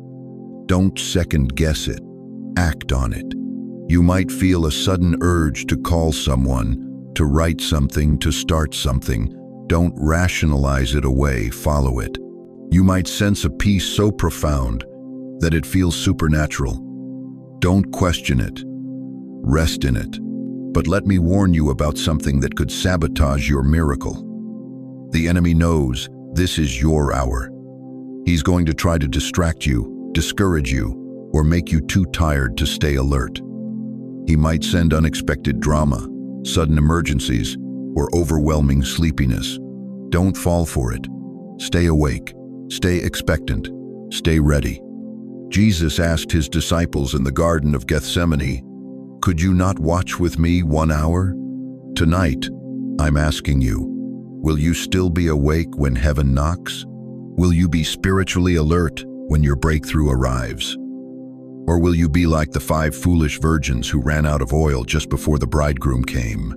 Don't second guess it. Act on it. You might feel a sudden urge to call someone, to write something, to start something. Don't rationalize it away, follow it. You might sense a peace so profound that it feels supernatural. Don't question it. Rest in it. But let me warn you about something that could sabotage your miracle. The enemy knows this is your hour. He's going to try to distract you, discourage you, or make you too tired to stay alert. He might send unexpected drama, sudden emergencies, or overwhelming sleepiness. Don't fall for it. Stay awake. Stay expectant. Stay ready. Jesus asked his disciples in the Garden of Gethsemane, "Could you not watch with me 1 hour?" Tonight, I'm asking you, will you still be awake when heaven knocks? Will you be spiritually alert when your breakthrough arrives? Or will you be like the 5 foolish virgins who ran out of oil just before the bridegroom came?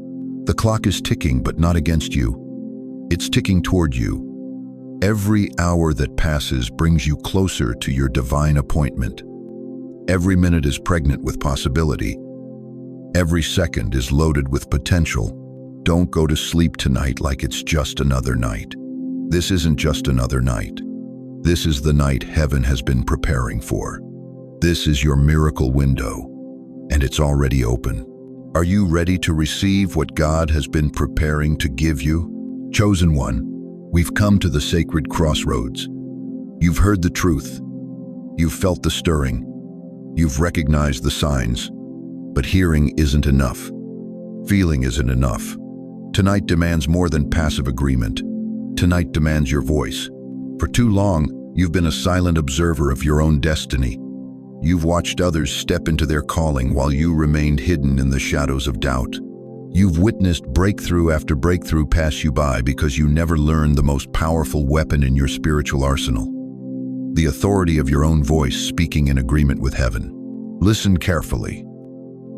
The clock is ticking, but not against you. It's ticking toward you. Every hour that passes brings you closer to your divine appointment. Every minute is pregnant with possibility. Every second is loaded with potential. Don't go to sleep tonight like it's just another night. This isn't just another night. This is the night heaven has been preparing for. This is your miracle window, and it's already open. Are you ready to receive what God has been preparing to give you? Chosen one, we've come to the sacred crossroads. You've heard the truth. You've felt the stirring. You've recognized the signs. But hearing isn't enough. Feeling isn't enough. Tonight demands more than passive agreement. Tonight demands your voice. For too long, you've been a silent observer of your own destiny. You've watched others step into their calling while you remained hidden in the shadows of doubt. You've witnessed breakthrough after breakthrough pass you by because you never learned the most powerful weapon in your spiritual arsenal: the authority of your own voice speaking in agreement with heaven. Listen carefully.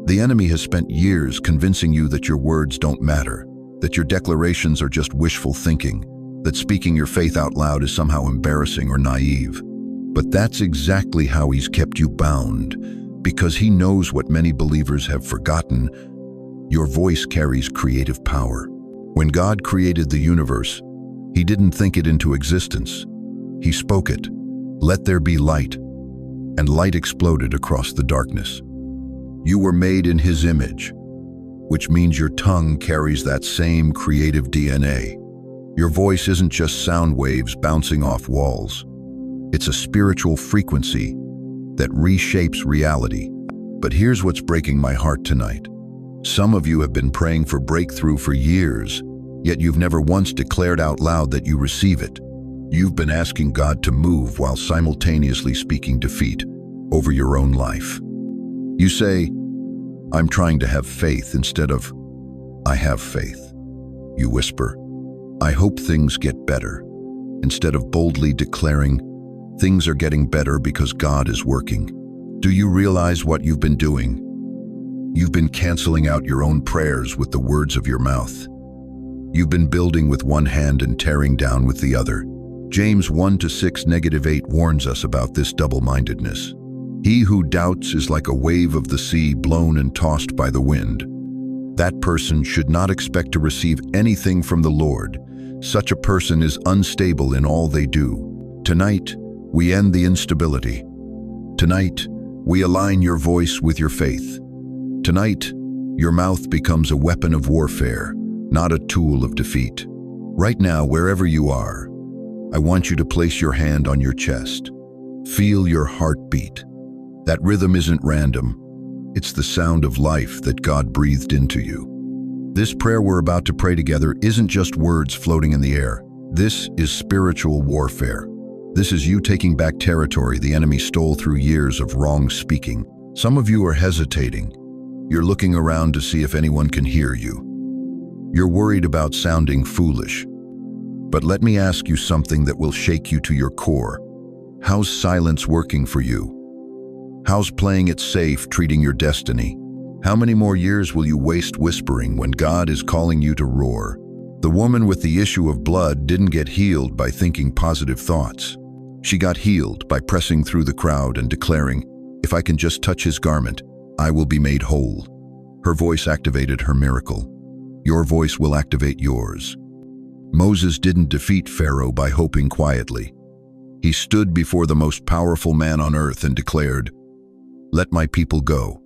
The enemy has spent years convincing you that your words don't matter, that your declarations are just wishful thinking, that speaking your faith out loud is somehow embarrassing or naive. But that's exactly how He's kept you bound, because He knows what many believers have forgotten. Your voice carries creative power. When God created the universe, He didn't think it into existence. He spoke it. Let there be light. And light exploded across the darkness. You were made in His image, which means your tongue carries that same creative DNA. Your voice isn't just sound waves bouncing off walls. It's a spiritual frequency that reshapes reality. But here's what's breaking my heart tonight. Some of you have been praying for breakthrough for years, yet you've never once declared out loud that you receive it. You've been asking God to move while simultaneously speaking defeat over your own life. You say, "I'm trying to have faith," instead of, "I have faith." You whisper, "I hope things get better," instead of boldly declaring, "Things are getting better because God is working." Do you realize what you've been doing? You've been canceling out your own prayers with the words of your mouth. You've been building with one hand and tearing down with the other. James 1:6-8 warns us about this double-mindedness. He who doubts is like a wave of the sea blown and tossed by the wind. That person should not expect to receive anything from the Lord. Such a person is unstable in all they do. Tonight, we end the instability. Tonight, we align your voice with your faith. Tonight, your mouth becomes a weapon of warfare, not a tool of defeat. Right now, wherever you are, I want you to place your hand on your chest. Feel your heart beat. That rhythm isn't random. It's the sound of life that God breathed into you. This prayer we're about to pray together isn't just words floating in the air. This is spiritual warfare. This is you taking back territory the enemy stole through years of wrong speaking. Some of you are hesitating. You're looking around to see if anyone can hear you. You're worried about sounding foolish. But let me ask you something that will shake you to your core. How's silence working for you? How's playing it safe treating your destiny? How many more years will you waste whispering when God is calling you to roar? The woman with the issue of blood didn't get healed by thinking positive thoughts. She got healed by pressing through the crowd and declaring, "If I can just touch His garment, I will be made whole." Her voice activated her miracle. Your voice will activate yours. Moses didn't defeat Pharaoh by hoping quietly. He stood before the most powerful man on earth and declared, "Let my people go."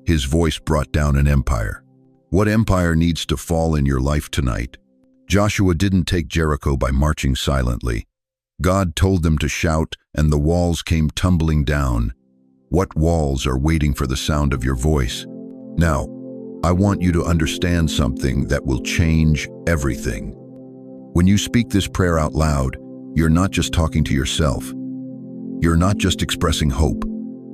His voice brought down an empire. What empire needs to fall in your life tonight? Joshua didn't take Jericho by marching silently. God told them to shout, and the walls came tumbling down. What walls are waiting for the sound of your voice? Now, I want you to understand something that will change everything. When you speak this prayer out loud, you're not just talking to yourself. You're not just expressing hope.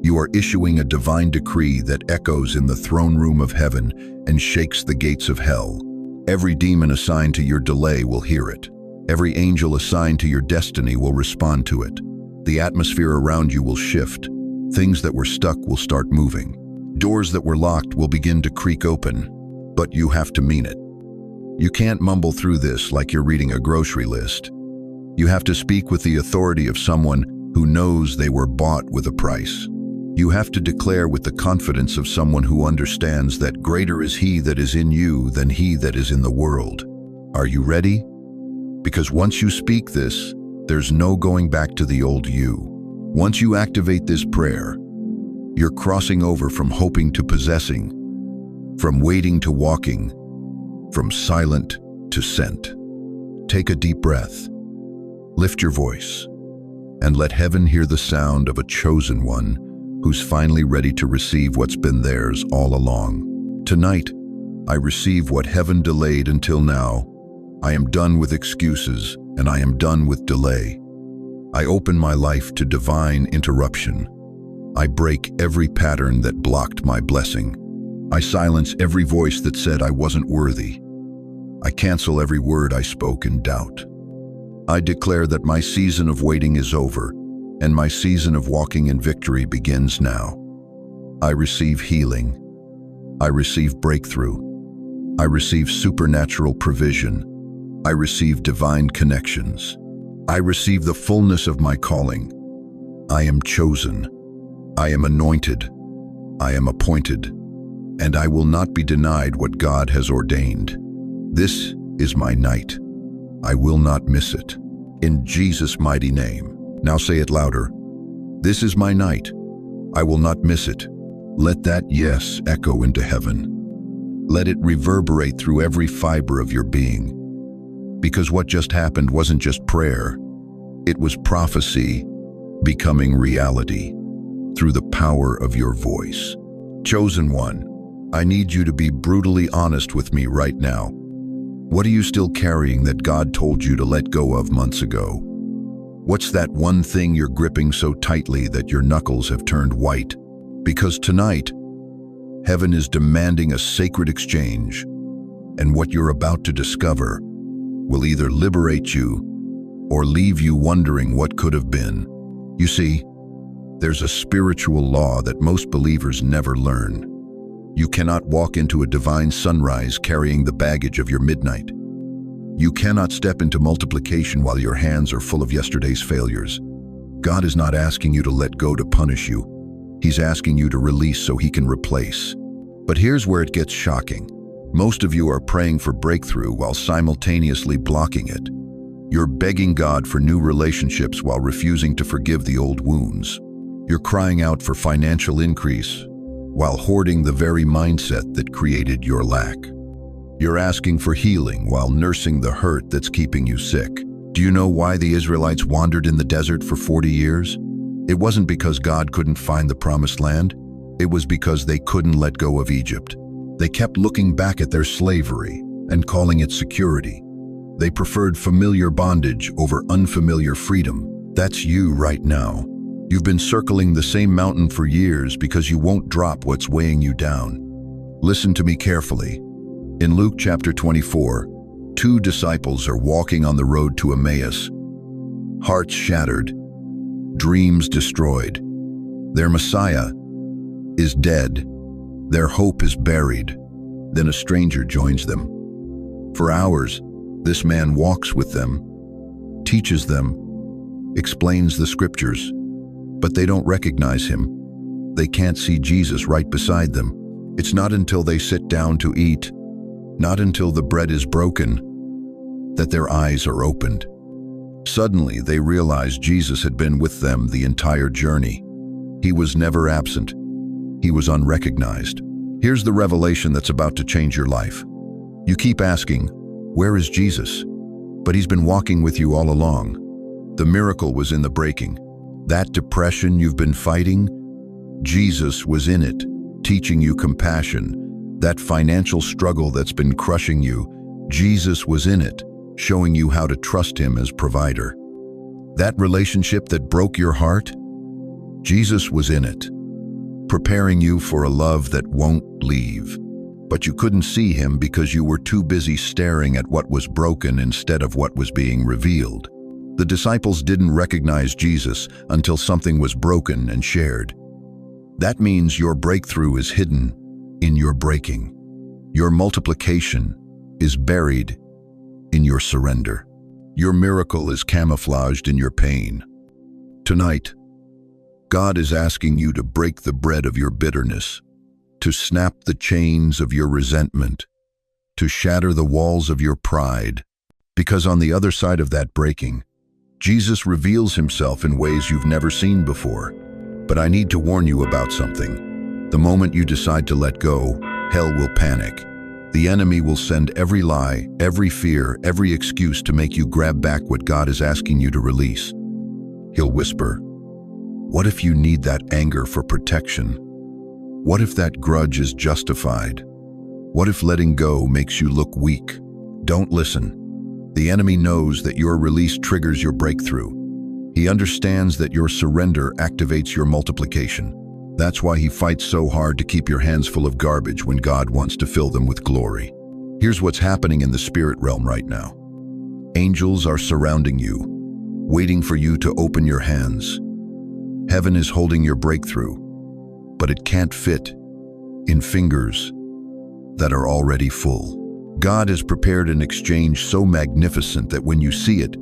You are issuing a divine decree that echoes in the throne room of heaven and shakes the gates of hell. Every demon assigned to your delay will hear it. Every angel assigned to your destiny will respond to it. The atmosphere around you will shift. Things that were stuck will start moving. Doors that were locked will begin to creak open. But you have to mean it. You can't mumble through this like you're reading a grocery list. You have to speak with the authority of someone who knows they were bought with a price. You have to declare with the confidence of someone who understands that greater is He that is in you than he that is in the world. Are you ready? Because once you speak this, there's no going back to the old you. Once you activate this prayer, you're crossing over from hoping to possessing, from waiting to walking, from silent to sent. Take a deep breath. Lift your voice and let heaven hear the sound of a chosen one who's finally ready to receive what's been theirs all along. Tonight, I receive what heaven delayed until now. I am done with excuses and I am done with delay. I open my life to divine interruption. I break every pattern that blocked my blessing. I silence every voice that said I wasn't worthy. I cancel every word I spoke in doubt. I declare that my season of waiting is over, and my season of walking in victory begins now. I receive healing. I receive breakthrough. I receive supernatural provision. I receive divine connections. I receive the fullness of my calling. I am chosen. I am anointed. I am appointed. And I will not be denied what God has ordained. This is my night. I will not miss it. In Jesus' mighty name. Now say it louder. This is my night. I will not miss it. Let that yes echo into heaven. Let it reverberate through every fiber of your being. Because what just happened wasn't just prayer. It was prophecy becoming reality through the power of your voice. Chosen one, I need you to be brutally honest with me right now. What are you still carrying that God told you to let go of months ago? What's that one thing you're gripping so tightly that your knuckles have turned white? Because tonight, heaven is demanding a sacred exchange, and what you're about to discover will either liberate you or leave you wondering what could have been. You see, there's a spiritual law that most believers never learn. You cannot walk into a divine sunrise carrying the baggage of your midnight. You cannot step into multiplication while your hands are full of yesterday's failures. God is not asking you to let go to punish you. He's asking you to release so he can replace. But here's where it gets shocking. Most of you are praying for breakthrough while simultaneously blocking it. You're begging God for new relationships while refusing to forgive the old wounds. You're crying out for financial increase while hoarding the very mindset that created your lack. You're asking for healing while nursing the hurt that's keeping you sick. Do you know why the Israelites wandered in the desert for 40 years? It wasn't because God couldn't find the promised land. It was because they couldn't let go of Egypt. They kept looking back at their slavery and calling it security. They preferred familiar bondage over unfamiliar freedom. That's you right now. You've been circling the same mountain for years because you won't drop what's weighing you down. Listen to me carefully. In Luke chapter 24, two disciples are walking on the road to Emmaus. Hearts shattered, dreams destroyed. Their Messiah is dead. Their hope is buried. Then a stranger joins them. For hours, this man walks with them, teaches them, explains the scriptures, but they don't recognize him. They can't see Jesus right beside them. It's not until they sit down to eat, not until the bread is broken, that their eyes are opened. Suddenly, they realize Jesus had been with them the entire journey. He was never absent. He was unrecognized. Here's the revelation that's about to change your life. You keep asking, where is Jesus? But he's been walking with you all along. The miracle was in the breaking. That depression you've been fighting, Jesus was in it, teaching you compassion. That financial struggle that's been crushing you, Jesus was in it, showing you how to trust him as provider. That relationship that broke your heart, Jesus was in it, preparing you for a love that won't leave. But you couldn't see him because you were too busy staring at what was broken instead of what was being revealed. The disciples didn't recognize Jesus until something was broken and shared. That means your breakthrough is hidden in your breaking. Your multiplication is buried in your surrender. Your miracle is camouflaged in your pain. Tonight, God is asking you to break the bread of your bitterness, to snap the chains of your resentment, to shatter the walls of your pride, because on the other side of that breaking, Jesus reveals himself in ways you've never seen before. But I need to warn you about something. The moment you decide to let go, hell will panic. The enemy will send every lie, every fear, every excuse to make you grab back what God is asking you to release. He'll whisper, "What if you need that anger for protection? What if that grudge is justified? What if letting go makes you look weak?" Don't listen. The enemy knows that your release triggers your breakthrough. He understands that your surrender activates your multiplication. That's why he fights so hard to keep your hands full of garbage when God wants to fill them with glory. Here's what's happening in the spirit realm right now. Angels are surrounding you, waiting for you to open your hands. Heaven is holding your breakthrough, but it can't fit in fingers that are already full. God has prepared an exchange so magnificent that when you see it,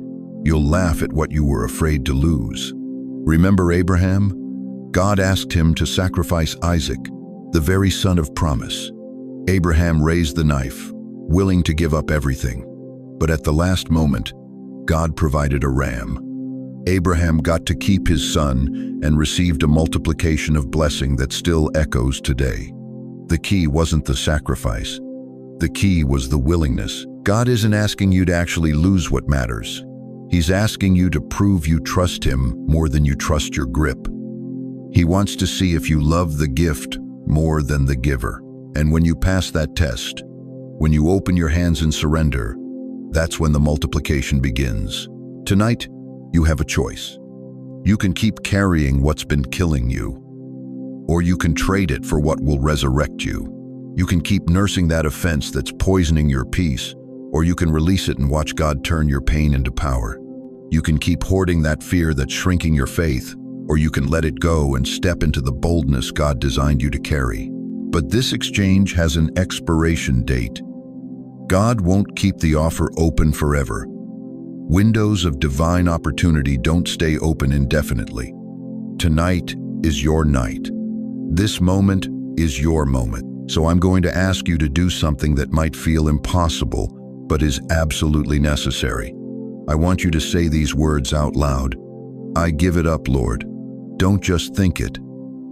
you'll laugh at what you were afraid to lose. Remember Abraham? God asked him to sacrifice Isaac, the very son of promise. Abraham raised the knife, willing to give up everything. But at the last moment, God provided a ram. Abraham got to keep his son and received a multiplication of blessing that still echoes today. The key wasn't the sacrifice. The key was the willingness. God isn't asking you to actually lose what matters. He's asking you to prove you trust Him more than you trust your grip. He wants to see if you love the gift more than the giver. And when you pass that test, when you open your hands in surrender, that's when the multiplication begins. Tonight, you have a choice. You can keep carrying what's been killing you, or you can trade it for what will resurrect you. You can keep nursing that offense that's poisoning your peace, or you can release it and watch God turn your pain into power. You can keep hoarding that fear that's shrinking your faith, or you can let it go and step into the boldness God designed you to carry. But this exchange has an expiration date. God won't keep the offer open forever. Windows of divine opportunity don't stay open indefinitely. Tonight is your night. This moment is your moment. So I'm going to ask you to do something that might feel impossible, but is absolutely necessary. I want you to say these words out loud. I give it up, Lord. Don't just think it.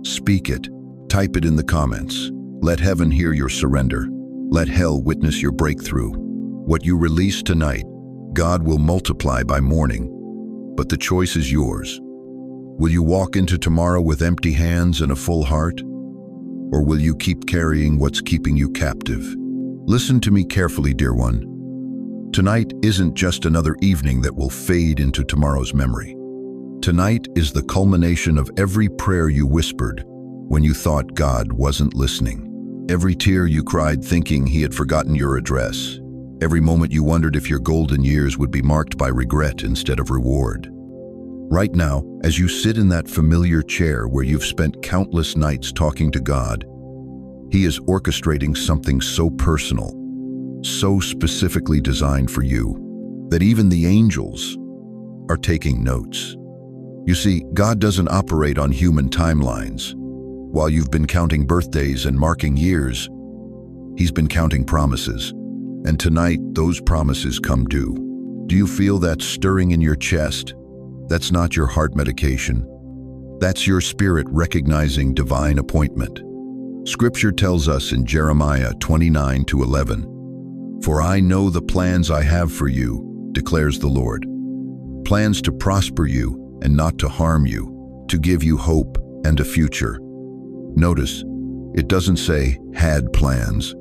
Speak it. Type it in the comments. Let heaven hear your surrender. Let hell witness your breakthrough. What you release tonight, God will multiply by morning. But the choice is yours. Will you walk into tomorrow with empty hands and a full heart? Or will you keep carrying what's keeping you captive? Listen to me carefully, dear one. Tonight isn't just another evening that will fade into tomorrow's memory. Tonight is the culmination of every prayer you whispered when you thought God wasn't listening. Every tear you cried thinking He had forgotten your address. Every moment you wondered if your golden years would be marked by regret instead of reward. Right now, as you sit in that familiar chair where you've spent countless nights talking to God, He is orchestrating something so personal, so specifically designed for you, that even the angels are taking notes. You see, God doesn't operate on human timelines. While you've been counting birthdays and marking years, He's been counting promises. And tonight, those promises come due. Do you feel that stirring in your chest? That's not your heart medication. That's your spirit recognizing divine appointment. Scripture tells us in Jeremiah 29:11, "For I know the plans I have for you, declares the Lord. Plans to prosper you and not to harm you, to give you hope and a future." Notice, it doesn't say had plans.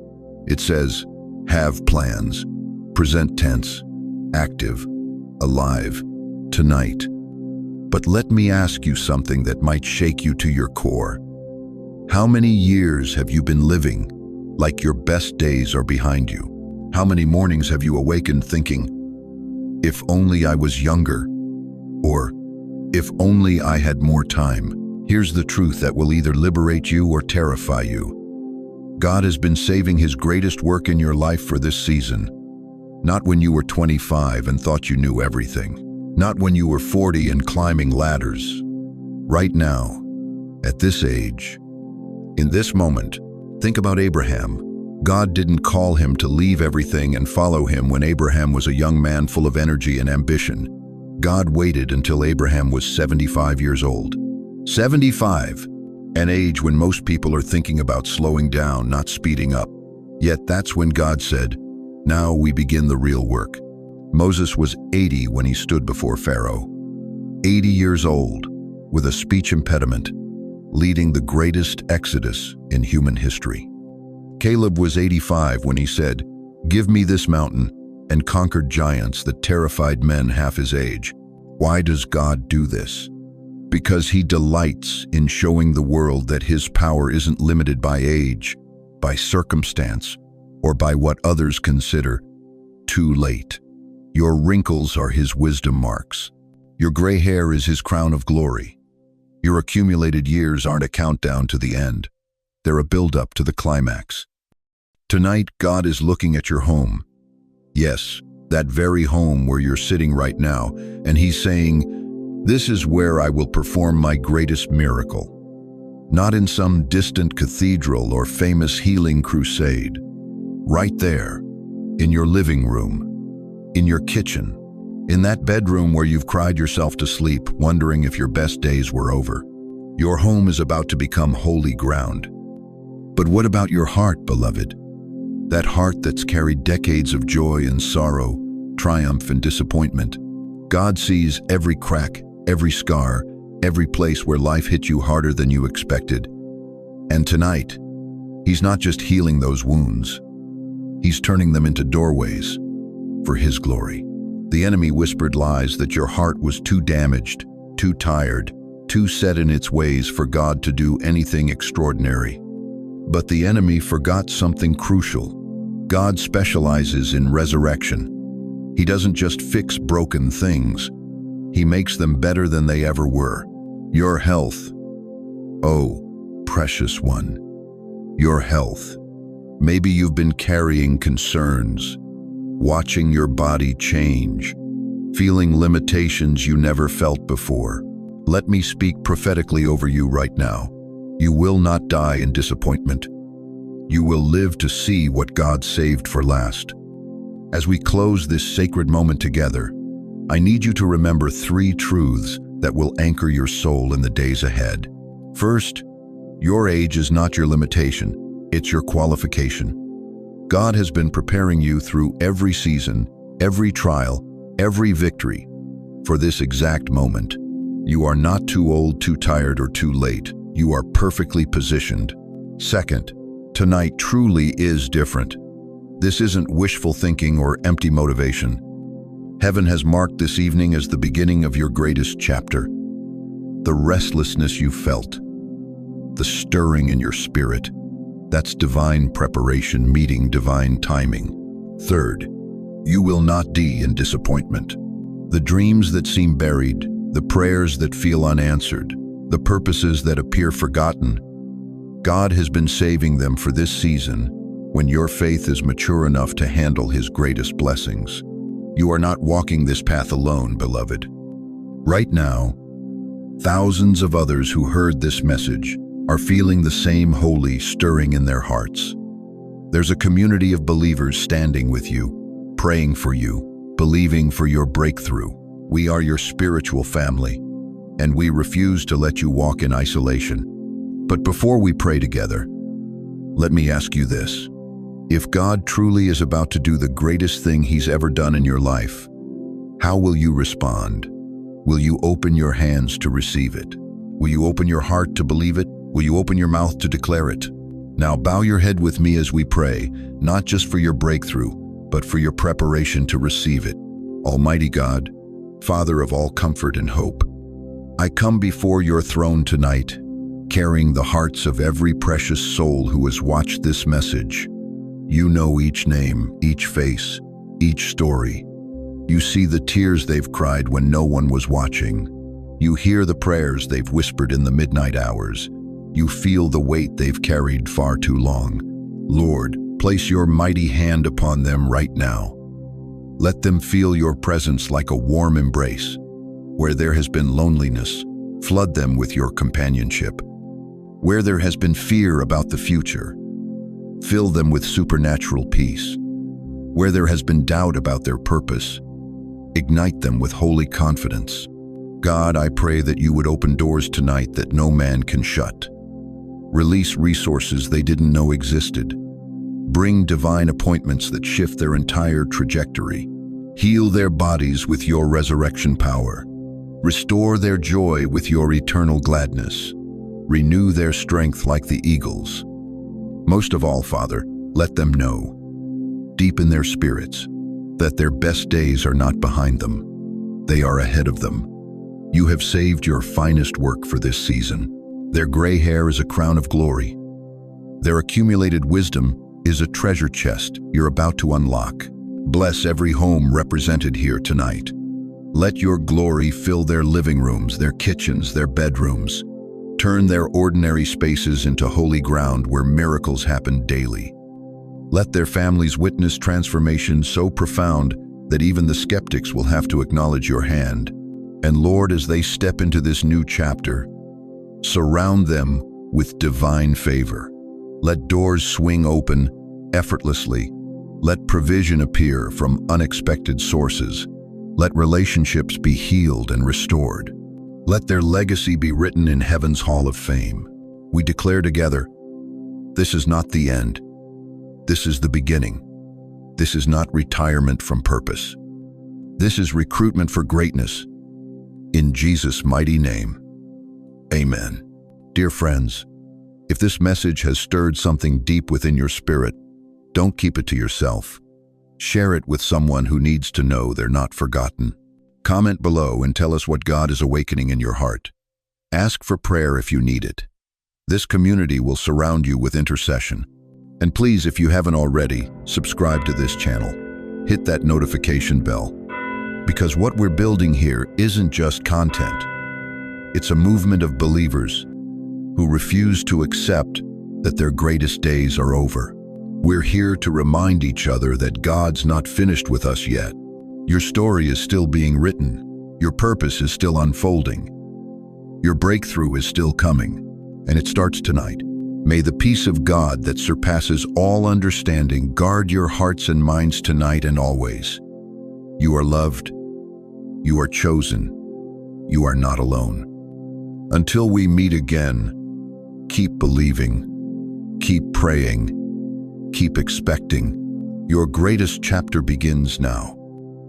It says have plans. Present tense, active, alive, tonight. But let me ask you something that might shake you to your core. How many years have you been living like your best days are behind you? How many mornings have you awakened thinking, if only I was younger, or if only I had more time? Here's the truth that will either liberate you or terrify you. God has been saving His greatest work in your life for this season. Not when you were 25 and thought you knew everything. Not when you were 40 and climbing ladders. Right now, at this age, in this moment, think about Abraham. God didn't call him to leave everything and follow Him when Abraham was a young man full of energy and ambition. God waited until Abraham was 75 years old. 75, an age when most people are thinking about slowing down, not speeding up. Yet that's when God said, "Now we begin the real work." Moses was 80 when he stood before Pharaoh. 80 years old, with a speech impediment, leading the greatest exodus in human history. Caleb was 85 when he said, "Give me this mountain," and conquered giants that terrified men half his age. Why does God do this? Because He delights in showing the world that His power isn't limited by age, by circumstance, or by what others consider too late. Your wrinkles are His wisdom marks. Your gray hair is His crown of glory. Your accumulated years aren't a countdown to the end. They're a build-up to the climax. Tonight, God is looking at your home. Yes, that very home where you're sitting right now, and He's saying, "This is where I will perform my greatest miracle." Not in some distant cathedral or famous healing crusade. Right there, in your living room, in your kitchen, in that bedroom where you've cried yourself to sleep, wondering if your best days were over. Your home is about to become holy ground. But what about your heart, beloved? That heart that's carried decades of joy and sorrow, triumph and disappointment. God sees every crack, every scar, every place where life hit you harder than you expected. And tonight, He's not just healing those wounds. He's turning them into doorways for His glory. The enemy whispered lies that your heart was too damaged, too tired, too set in its ways for God to do anything extraordinary. But the enemy forgot something crucial. God specializes in resurrection. He doesn't just fix broken things. He makes them better than they ever were. Your health, oh, precious one, your health. Maybe you've been carrying concerns, watching your body change, feeling limitations you never felt before. Let me speak prophetically over you right now. You will not die in disappointment. You will live to see what God saved for last. As we close this sacred moment together, I need you to remember 3 truths that will anchor your soul in the days ahead. First, your age is not your limitation, it's your qualification. God has been preparing you through every season, every trial, every victory for this exact moment. You are not too old, too tired, or too late. You are perfectly positioned. Second, tonight truly is different. This isn't wishful thinking or empty motivation. Heaven has marked this evening as the beginning of your greatest chapter. The restlessness you felt, the stirring in your spirit, that's divine preparation meeting divine timing. Third, you will not die in disappointment. The dreams that seem buried, the prayers that feel unanswered, the purposes that appear forgotten, God has been saving them for this season when your faith is mature enough to handle His greatest blessings. You are not walking this path alone, beloved. Right now, thousands of others who heard this message are feeling the same holy stirring in their hearts. There's a community of believers standing with you, praying for you, believing for your breakthrough. We are your spiritual family, and we refuse to let you walk in isolation. But before we pray together, let me ask you this. If God truly is about to do the greatest thing He's ever done in your life, how will you respond? Will you open your hands to receive it? Will you open your heart to believe it? Will you open your mouth to declare it? Now bow your head with me as we pray, not just for your breakthrough, but for your preparation to receive it. Almighty God, Father of all comfort and hope, I come before your throne tonight, carrying the hearts of every precious soul who has watched this message. You know each name, each face, each story. You see the tears they've cried when no one was watching. You hear the prayers they've whispered in the midnight hours. You feel the weight they've carried far too long. Lord, place your mighty hand upon them right now. Let them feel your presence like a warm embrace. Where there has been loneliness, flood them with your companionship. Where there has been fear about the future, fill them with supernatural peace. Where there has been doubt about their purpose, ignite them with holy confidence. God, I pray that you would open doors tonight that no man can shut. Release resources they didn't know existed. Bring divine appointments that shift their entire trajectory. Heal their bodies with your resurrection power. Restore their joy with your eternal gladness. Renew their strength like the eagles. Most of all, Father, let them know, deep in their spirits, that their best days are not behind them. They are ahead of them. You have saved your finest work for this season. Their gray hair is a crown of glory. Their accumulated wisdom is a treasure chest you're about to unlock. Bless every home represented here tonight. Let your glory fill their living rooms, their kitchens, their bedrooms. Turn their ordinary spaces into holy ground where miracles happen daily. Let their families witness transformation so profound that even the skeptics will have to acknowledge your hand. And Lord, as they step into this new chapter, surround them with divine favor. Let doors swing open effortlessly. Let provision appear from unexpected sources. Let relationships be healed and restored. Let their legacy be written in heaven's hall of fame. We declare together, this is not the end. This is the beginning. This is not retirement from purpose. This is recruitment for greatness. In Jesus' mighty name, amen. Dear friends, if this message has stirred something deep within your spirit, don't keep it to yourself. Share it with someone who needs to know they're not forgotten. Comment below and tell us what God is awakening in your heart. Ask for prayer if you need it. This community will surround you with intercession. And please, if you haven't already, subscribe to this channel. Hit that notification bell. Because what we're building here isn't just content. It's a movement of believers who refuse to accept that their greatest days are over. We're here to remind each other that God's not finished with us yet. Your story is still being written. Your purpose is still unfolding. Your breakthrough is still coming, and it starts tonight. May the peace of God that surpasses all understanding guard your hearts and minds tonight and always. You are loved. You are chosen. You are not alone. Until we meet again, keep believing, keep praying, keep expecting. Your greatest chapter begins now.